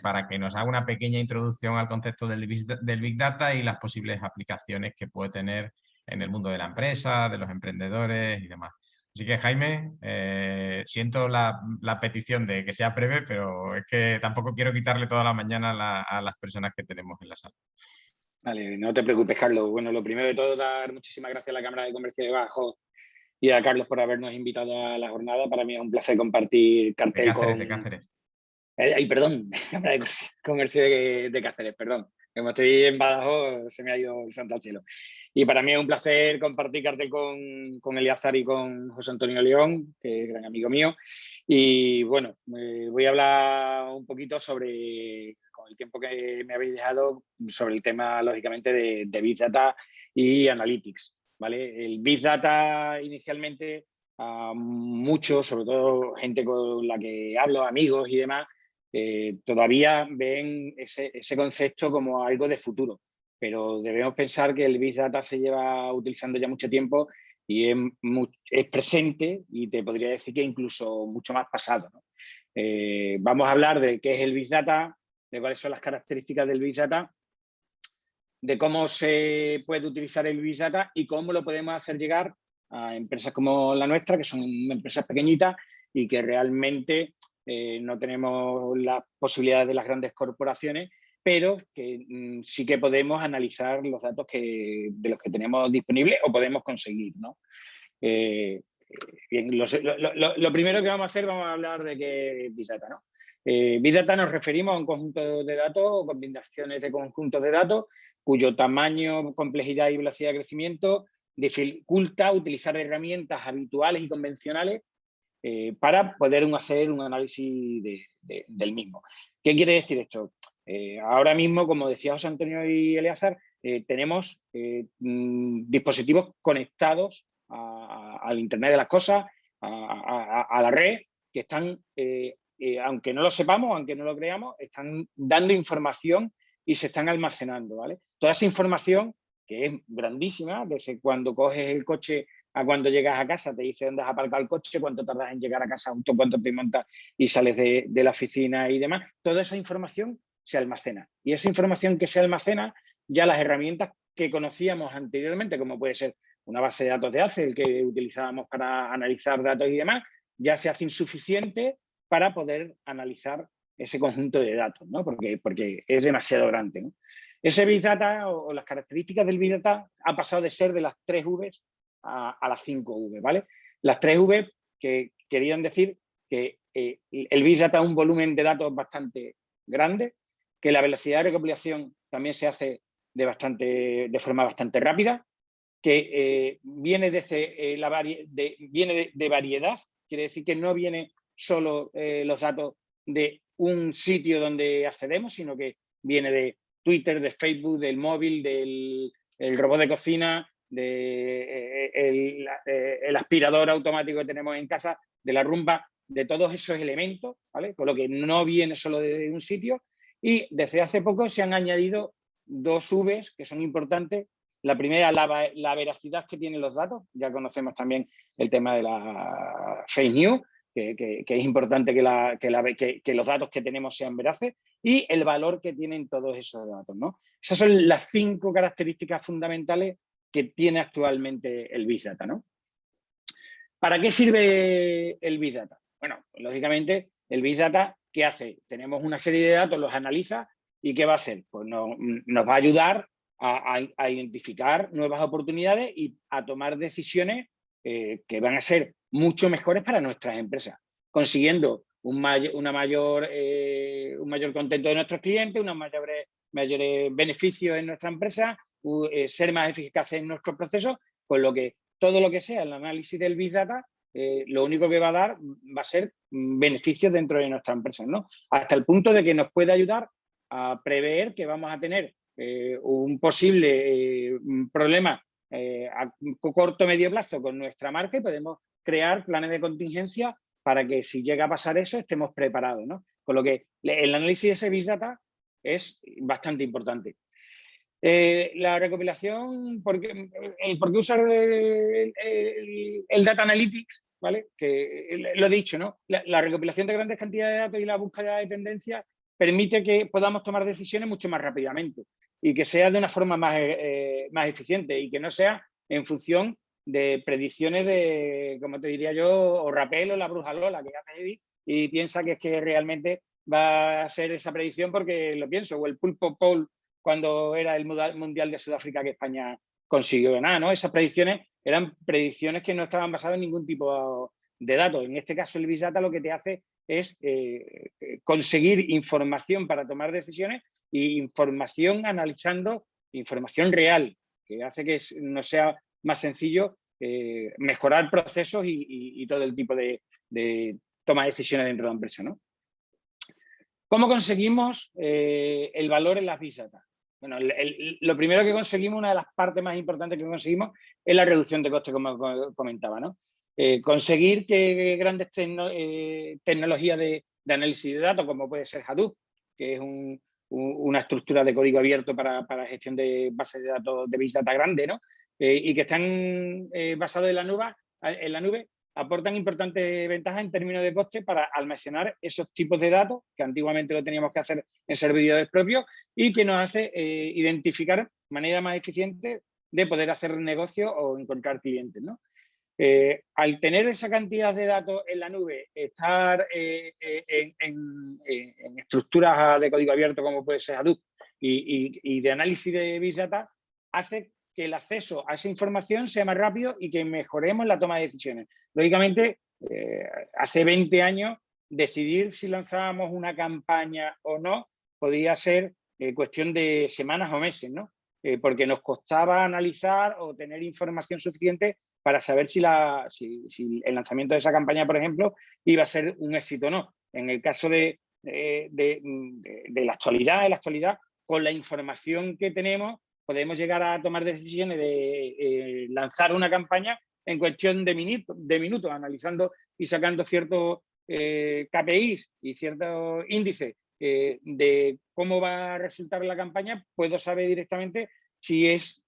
para que nos haga una pequeña introducción al concepto del Big Data y las posibles aplicaciones que puede tener en el mundo de la empresa, de los emprendedores y demás. Así que, Jaime, siento la petición de que sea breve, pero es que tampoco quiero quitarle toda la mañana a las personas que tenemos en la sala. Vale, no te preocupes, Carlos. Bueno, lo primero de todo, dar muchísimas gracias a la Cámara de Comercio de Badajoz y a Carlos por habernos invitado a la jornada. Para mí es un placer compartir cartel de Cáceres. Ay, perdón, Cámara de Comercio de Cáceres, perdón. Como estoy en Badajoz, se me ha ido el santo al cielo. Y para mí es un placer compartir cartel con Eleazar y con José Antonio León, que es gran amigo mío. Y bueno, voy a hablar un poquito sobre, con el tiempo que me habéis dejado, sobre el tema, lógicamente, de Big Data y Analytics, ¿vale? El Big Data, inicialmente, a muchos, sobre todo gente con la que hablo, amigos y demás, todavía ven ese concepto como algo de futuro, pero debemos pensar que el Big Data se lleva utilizando ya mucho tiempo y es presente, y te podría decir que incluso mucho más pasado, ¿no? Vamos a hablar de qué es el Big Data, de cuáles son las características del Big Data, de cómo se puede utilizar el Big Data y cómo lo podemos hacer llegar a empresas como la nuestra, que son empresas pequeñitas y que realmente no tenemos las posibilidades de las grandes corporaciones, pero que sí que podemos analizar los datos de los que tenemos disponibles o podemos conseguir, ¿no? Bien, lo primero que vamos a hacer, vamos a hablar de qué es Big Data, ¿no? Big Data nos referimos a un conjunto de datos o combinaciones de conjuntos de datos cuyo tamaño, complejidad y velocidad de crecimiento dificulta utilizar herramientas habituales y convencionales para poder hacer un análisis del mismo. ¿Qué quiere decir esto? Ahora mismo, como decía José Antonio y Eleazar, tenemos dispositivos conectados al Internet de las cosas, a la red, que están, aunque no lo sepamos, aunque no lo creamos, están dando información y se están almacenando, ¿vale? Toda esa información, que es grandísima, desde cuando coges el coche a cuando llegas a casa, te dice dónde has aparcado el coche, cuánto tardas en llegar a casa, cuánto te montas y sales de la oficina y demás. Toda esa información se almacena. Y esa información que se almacena, ya las herramientas que conocíamos anteriormente, como puede ser una base de datos de Excel que utilizábamos para analizar datos y demás, ya se hace insuficiente para poder analizar ese conjunto de datos, ¿no? Porque es demasiado grande, ¿no? Ese Big Data o las características del Big Data ha pasado de ser de las 3 Vs a las 5 V, ¿vale? Las 3 V que querían decir que el Big Data es un volumen de datos bastante grande, que la velocidad de recopilación también se hace de forma bastante rápida, que viene de variedad, quiere decir que no viene solo los datos de un sitio donde accedemos, sino que viene de Twitter, de Facebook, del móvil, del robot de cocina, el aspirador automático que tenemos en casa, de la Rumba, de todos esos elementos, ¿vale? Con lo que no viene solo de un sitio Y desde hace poco se han añadido dos Vs que son importantes. La primera, la veracidad que tienen los datos. Ya conocemos también el tema de la fake news, que es importante que los datos que tenemos sean veraces, y el valor que tienen todos esos datos, ¿no? Esas son las 5 características fundamentales que tiene actualmente el Big Data, ¿no? ¿Para qué sirve el Big Data? Bueno, lógicamente, el Big Data, ¿qué hace? Tenemos una serie de datos, los analiza, ¿y qué va a hacer? Pues nos va a ayudar a identificar nuevas oportunidades y a tomar decisiones que van a ser mucho mejores para nuestras empresas, consiguiendo un mayor contento de nuestros clientes, unos mayores beneficios en nuestra empresa, ser más eficaces en nuestros procesos, con lo que todo lo que sea el análisis del Big Data, lo único que va a dar va a ser beneficios dentro de nuestra empresa, ¿no? Hasta el punto de que nos puede ayudar a prever que vamos a tener un posible problema a corto o medio plazo con nuestra marca, y podemos crear planes de contingencia para que si llega a pasar eso estemos preparados, ¿no? Con lo que el análisis de ese Big Data es bastante importante. La recopilación, ¿por qué usar el Data Analytics? ¿Vale? Que lo he dicho, ¿no? La recopilación de grandes cantidades de datos y la búsqueda de tendencias permite que podamos tomar decisiones mucho más rápidamente y que sea de una forma más eficiente, y que no sea en función de predicciones de, como te diría yo, o Rapel o la bruja Lola, que hace Eddie y piensa que es que realmente va a ser esa predicción porque lo pienso, o el Pulpo Paul cuando era el Mundial de Sudáfrica que España consiguió ganar, ¿no? Esas predicciones eran predicciones que no estaban basadas en ningún tipo de datos. En este caso, el Big Data lo que te hace es conseguir información para tomar decisiones, y información analizando información real, que hace que nos sea más sencillo mejorar procesos y todo el tipo de toma de decisiones dentro de la empresa, ¿no? ¿Cómo conseguimos el valor en las Big Data? Bueno, lo primero que conseguimos, una de las partes más importantes que conseguimos, es la reducción de costes, como comentaba, ¿no? Conseguir que grandes tecnologías de análisis de datos, como puede ser Hadoop, que es una estructura de código abierto para gestión de bases de datos de Big Data grande, ¿no? Y que están basados en la nube, aportan importantes ventajas en términos de coste para almacenar esos tipos de datos que antiguamente lo teníamos que hacer en servidores propios, y que nos hace identificar manera más eficiente de poder hacer negocio o encontrar clientes, ¿no? Al tener esa cantidad de datos en la nube, estar en estructuras de código abierto como puede ser Hadoop y de análisis de Big Data, hace que el acceso a esa información sea más rápido y que mejoremos la toma de decisiones. Lógicamente, hace 20 años, decidir si lanzábamos una campaña o no podía ser cuestión de semanas o meses, ¿no? Porque nos costaba analizar o tener información suficiente para saber si el lanzamiento de esa campaña, por ejemplo, iba a ser un éxito o no. En el caso de la actualidad, con la información que tenemos, podemos llegar a tomar decisiones de lanzar una campaña en cuestión de minutos, analizando y sacando ciertos KPIs y ciertos índices de cómo va a resultar la campaña. Puedo saber directamente si es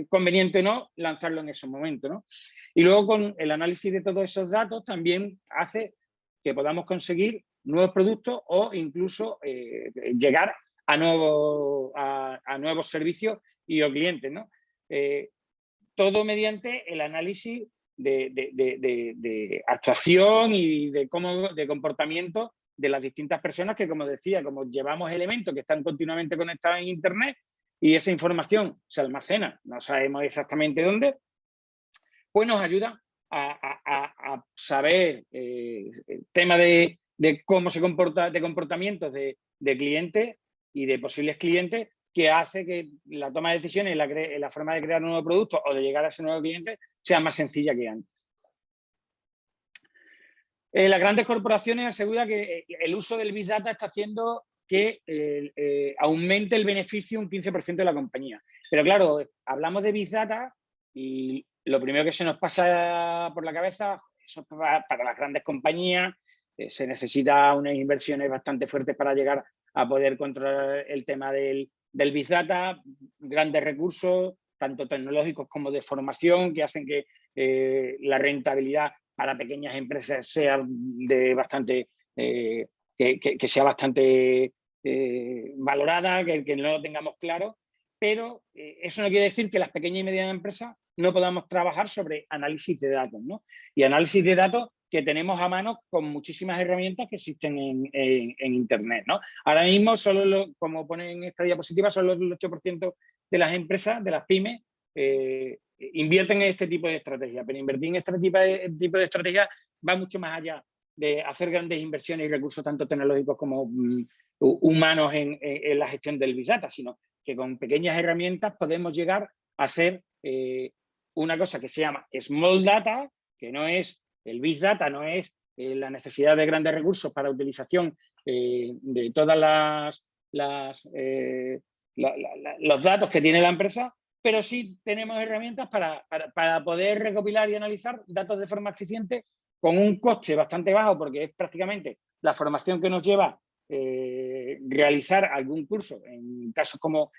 conveniente o no lanzarlo en esos momentos, ¿no? Y luego, con el análisis de todos esos datos, también hace que podamos conseguir nuevos productos o incluso llegar a nuevos servicios y o clientes, ¿no? Todo mediante el análisis de actuación y de comportamiento de las distintas personas que, como decía, como llevamos elementos que están continuamente conectados en Internet y esa información se almacena, no sabemos exactamente dónde, pues nos ayuda a saber el tema de cómo se comporta, de comportamientos de clientes y de posibles clientes, que hace que la toma de decisiones y la forma de crear un nuevo producto o de llegar a ese nuevo cliente sea más sencilla que antes. Las grandes corporaciones aseguran que el uso del Big Data está haciendo que aumente el beneficio un 15% de la compañía. Pero claro, hablamos de Big Data y lo primero que se nos pasa por la cabeza, eso para las grandes compañías, se necesita unas inversiones bastante fuertes para llegar a poder controlar el tema del Big Data, grandes recursos, tanto tecnológicos como de formación, que hacen que la rentabilidad para pequeñas empresas sea de bastante, que sea bastante valorada, que no lo tengamos claro, pero eso no quiere decir que las pequeñas y medianas empresas no podamos trabajar sobre análisis de datos, ¿no? Y análisis de datos que tenemos a mano con muchísimas herramientas que existen en Internet, ¿no? Ahora mismo, como pone en esta diapositiva, solo el 8% de las empresas, de las pymes, invierten en este tipo de estrategias, pero invertir en este tipo de estrategias va mucho más allá de hacer grandes inversiones y recursos tanto tecnológicos como humanos en la gestión del Big Data, sino que con pequeñas herramientas podemos llegar a hacer una cosa que se llama Small Data, que no es el Big Data, no es la necesidad de grandes recursos para utilización de todas los datos que tiene la empresa, pero sí tenemos herramientas para poder recopilar y analizar datos de forma eficiente con un coste bastante bajo, porque es prácticamente la formación que nos lleva realizar algún curso, en casos como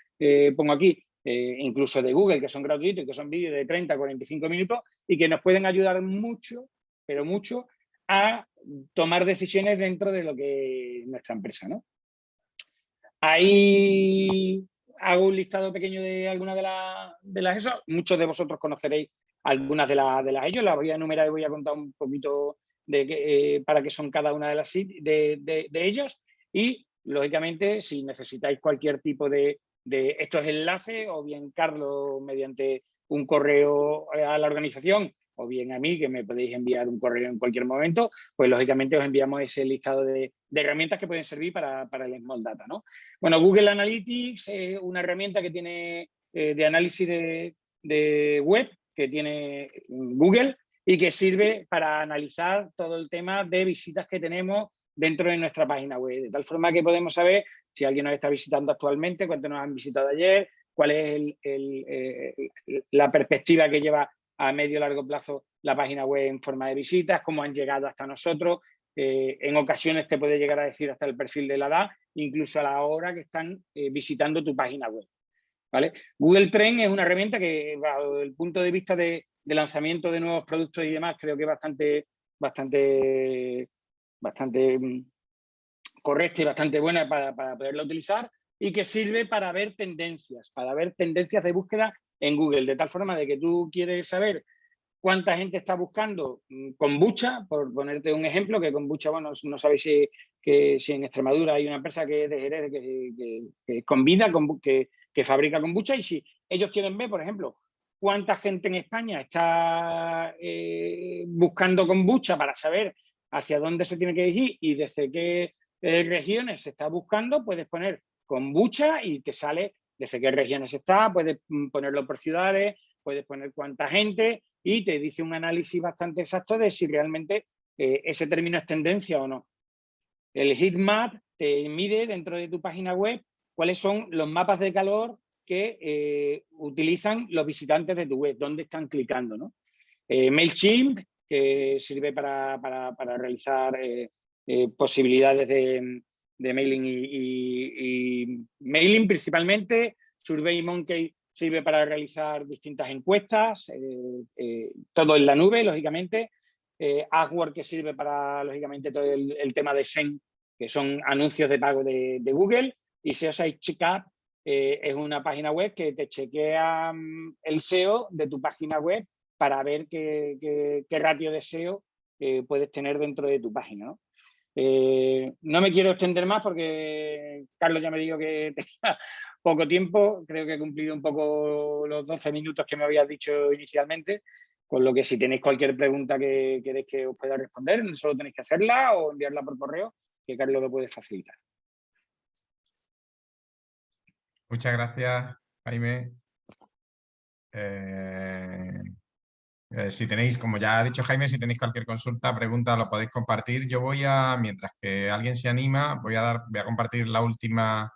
pongo aquí, incluso de Google, que son gratuitos y que son vídeos de 30 a 45 minutos y que nos pueden ayudar mucho, pero mucho, a tomar decisiones dentro de lo que es nuestra empresa, ¿no? Ahí hago un listado pequeño de algunas de las ESO. Muchos de vosotros conoceréis algunas de las ellos. Las voy a enumerar y voy a contar un poquito de para qué son cada una de las de ellos. Y, lógicamente, si necesitáis cualquier tipo de estos enlaces, o bien Carlos mediante un correo a la organización, o bien a mí, que me podéis enviar un correo en cualquier momento, pues lógicamente os enviamos ese listado de herramientas que pueden servir para el Small Data, ¿no? Bueno, Google Analytics es una herramienta que tiene de análisis de web, que tiene Google y que sirve para analizar todo el tema de visitas que tenemos dentro de nuestra página web, de tal forma que podemos saber si alguien nos está visitando actualmente, cuántos nos han visitado ayer, cuál es la perspectiva que lleva a medio o largo plazo la página web en forma de visitas, cómo han llegado hasta nosotros. En ocasiones te puede llegar a decir hasta el perfil de la edad, incluso a la hora que están visitando tu página web, ¿vale? Google Trends es una herramienta que, bajo el punto de vista de lanzamiento de nuevos productos y demás, creo que es bastante correcta y bastante buena para poderla utilizar, y que sirve para ver tendencias de búsqueda en Google, de tal forma de que tú quieres saber cuánta gente está buscando kombucha, por ponerte un ejemplo, que kombucha, bueno, no sabéis si en Extremadura hay una empresa que es de Jerez que convida, que fabrica kombucha, y si ellos quieren ver, por ejemplo, cuánta gente en España está buscando kombucha para saber hacia dónde se tiene que dirigir y desde qué regiones se está buscando, puedes poner kombucha y te sale desde qué regiones está, puedes ponerlo por ciudades, puedes poner cuánta gente y te dice un análisis bastante exacto de si realmente ese término es tendencia o no. El heatmap te mide dentro de tu página web cuáles son los mapas de calor que utilizan los visitantes de tu web, dónde están clicando, ¿no? MailChimp, que sirve para realizar posibilidades de mailing y mailing principalmente. SurveyMonkey sirve para realizar distintas encuestas, todo en la nube, lógicamente. AdWords, que sirve para, lógicamente, todo el tema de SEM, que son anuncios de pago de Google. Y SEO Site Checkup es una página web que te chequea el SEO de tu página web para ver qué ratio de SEO puedes tener dentro de tu página, ¿no? No me quiero extender más porque Carlos ya me dijo que tenía poco tiempo. Creo que he cumplido un poco los 12 minutos que me habías dicho inicialmente, con lo que si tenéis cualquier pregunta que queréis que os pueda responder, solo tenéis que hacerla o enviarla por correo, que Carlos lo puede facilitar. Muchas gracias, Jaime. Si tenéis, como ya ha dicho Jaime, si tenéis cualquier consulta, pregunta, lo podéis compartir. Yo voy a, mientras que alguien se anima, voy a compartir la última,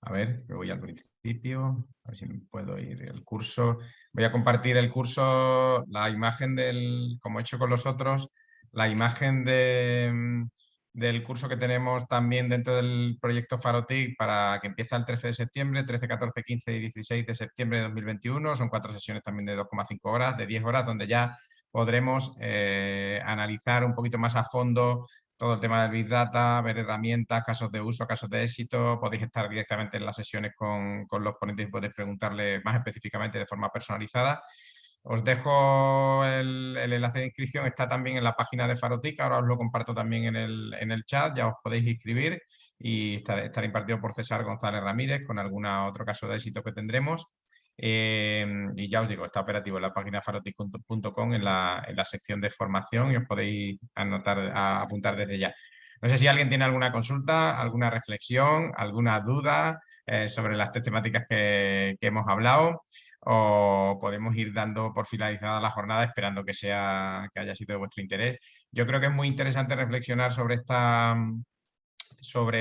a ver, que voy al principio, a ver si puedo ir el curso. Voy a compartir el curso, la imagen como he hecho con los otros, la imagen del curso que tenemos también dentro del proyecto FARO-TIC para que empieza el 13 de septiembre, 13, 14, 15 y 16 de septiembre de 2021. Son 4 sesiones también de 2,5 horas, de 10 horas, donde ya podremos analizar un poquito más a fondo todo el tema del Big Data, ver herramientas, casos de uso, casos de éxito. Podéis estar directamente en las sesiones con los ponentes y podéis preguntarle más específicamente de forma personalizada. Os dejo el enlace de inscripción, está también en la página de FARO-TIC, ahora os lo comparto también en el chat, ya os podéis inscribir y estará impartido por César González Ramírez con algún otro caso de éxito que tendremos. Y ya os digo, está operativo en la página farotic.com en la sección de formación y os podéis apuntar desde ya. No sé si alguien tiene alguna consulta, alguna reflexión, alguna duda sobre las 3 temáticas que hemos hablado, o podemos ir dando por finalizada la jornada esperando que haya sido de vuestro interés. Yo creo que es muy interesante reflexionar sobre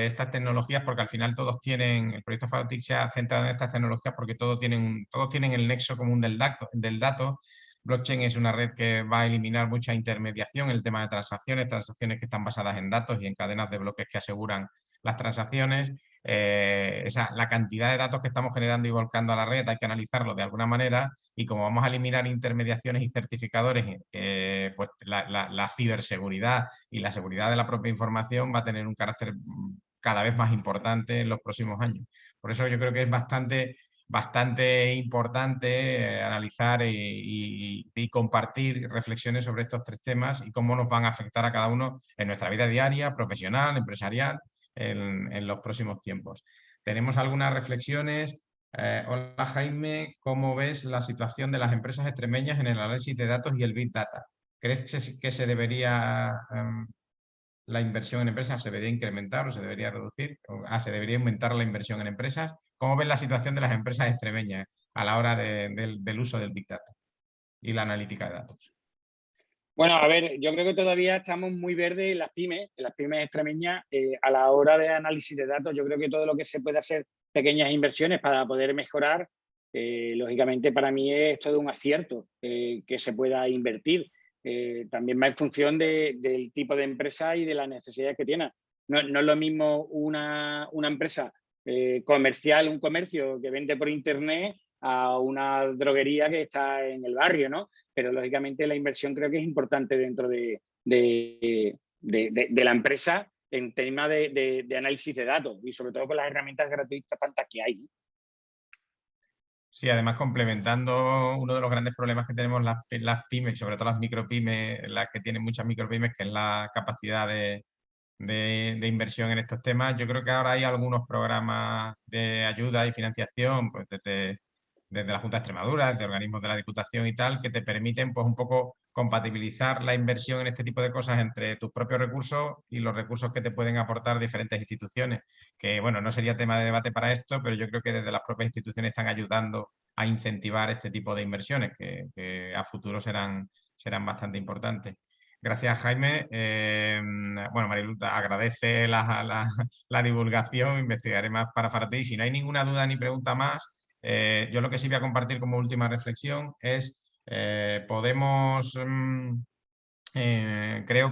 estas tecnologías, porque al final el proyecto FARO-TIC se ha centrado en estas tecnologías porque todos tienen el nexo común del dato. Blockchain es una red que va a eliminar mucha intermediación, el tema de transacciones que están basadas en datos y en cadenas de bloques que aseguran las transacciones. La cantidad de datos que estamos generando y volcando a la red hay que analizarlo de alguna manera, y como vamos a eliminar intermediaciones y certificadores, pues la ciberseguridad y la seguridad de la propia información va a tener un carácter cada vez más importante en los próximos años. Por eso yo creo que es bastante importante analizar y compartir reflexiones sobre estos 3 temas y cómo nos van a afectar a cada uno en nuestra vida diaria, profesional, empresarial, en los próximos tiempos. ¿Tenemos algunas reflexiones? Hola Jaime, ¿cómo ves la situación de las empresas extremeñas en el análisis de datos y el Big Data? ¿Crees que se debería, la inversión en empresas se debería incrementar o se debería reducir? ¿Se debería aumentar la inversión en empresas? ¿Cómo ves la situación de las empresas extremeñas a la hora del uso del Big Data y la analítica de datos? Bueno, a ver, yo creo que todavía estamos muy verdes en las pymes extremeñas, a la hora de análisis de datos. Yo creo que todo lo que se puede hacer, pequeñas inversiones para poder mejorar, lógicamente para mí es todo un acierto que se pueda invertir. También va en función del tipo de empresa y de las necesidades que tiene. No es lo mismo una empresa comercial, un comercio que vende por internet, a una droguería que está en el barrio, ¿no? Pero lógicamente la inversión creo que es importante dentro de la empresa en tema de análisis de datos y sobre todo con las herramientas gratuitas tantas que hay. Sí, además complementando uno de los grandes problemas que tenemos las pymes, sobre todo las micropymes, las que tienen muchas micropymes, que es la capacidad de inversión en estos temas. Yo creo que ahora hay algunos programas de ayuda y financiación, pues desde la Junta de Extremadura, desde organismos de la Diputación y tal, que te permiten pues un poco compatibilizar la inversión en este tipo de cosas entre tus propios recursos y los recursos que te pueden aportar diferentes instituciones. Que bueno, no sería tema de debate para esto, pero yo creo que desde las propias instituciones están ayudando a incentivar este tipo de inversiones que a futuro serán bastante importantes. Gracias, Jaime. Bueno, Marilu, agradece la divulgación, investigaré más para ti. Si no hay ninguna duda ni pregunta más, yo lo que sí voy a compartir como última reflexión es, creo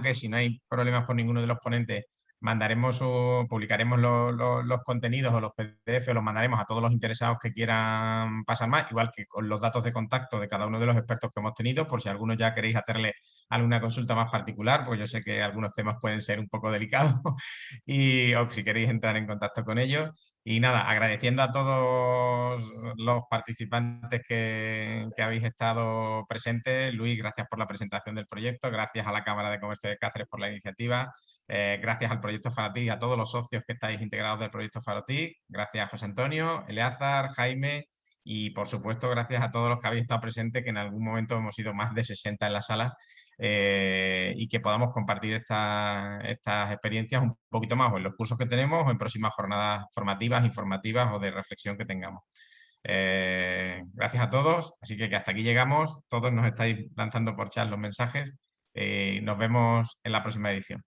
que si no hay problemas por ninguno de los ponentes, publicaremos los contenidos o los PDF, los mandaremos a todos los interesados que quieran pasar más, igual que con los datos de contacto de cada uno de los expertos que hemos tenido, por si alguno ya queréis hacerle alguna consulta más particular, porque yo sé que algunos temas pueden ser un poco delicados, o si queréis entrar en contacto con ellos. Y nada, agradeciendo a todos los participantes que habéis estado presentes. Luis, gracias por la presentación del proyecto, gracias a la Cámara de Comercio de Cáceres por la iniciativa, gracias al proyecto FARO-TIC y a todos los socios que estáis integrados del proyecto FARO-TIC, gracias a José Antonio, Eleazar, Jaime y por supuesto gracias a todos los que habéis estado presentes, que en algún momento hemos sido más de 60 en la sala, y que podamos compartir estas experiencias un poquito más o en los cursos que tenemos o en próximas jornadas formativas, informativas o de reflexión que tengamos. Gracias a todos, así que hasta aquí llegamos, todos nos estáis lanzando por chat los mensajes, nos vemos en la próxima edición.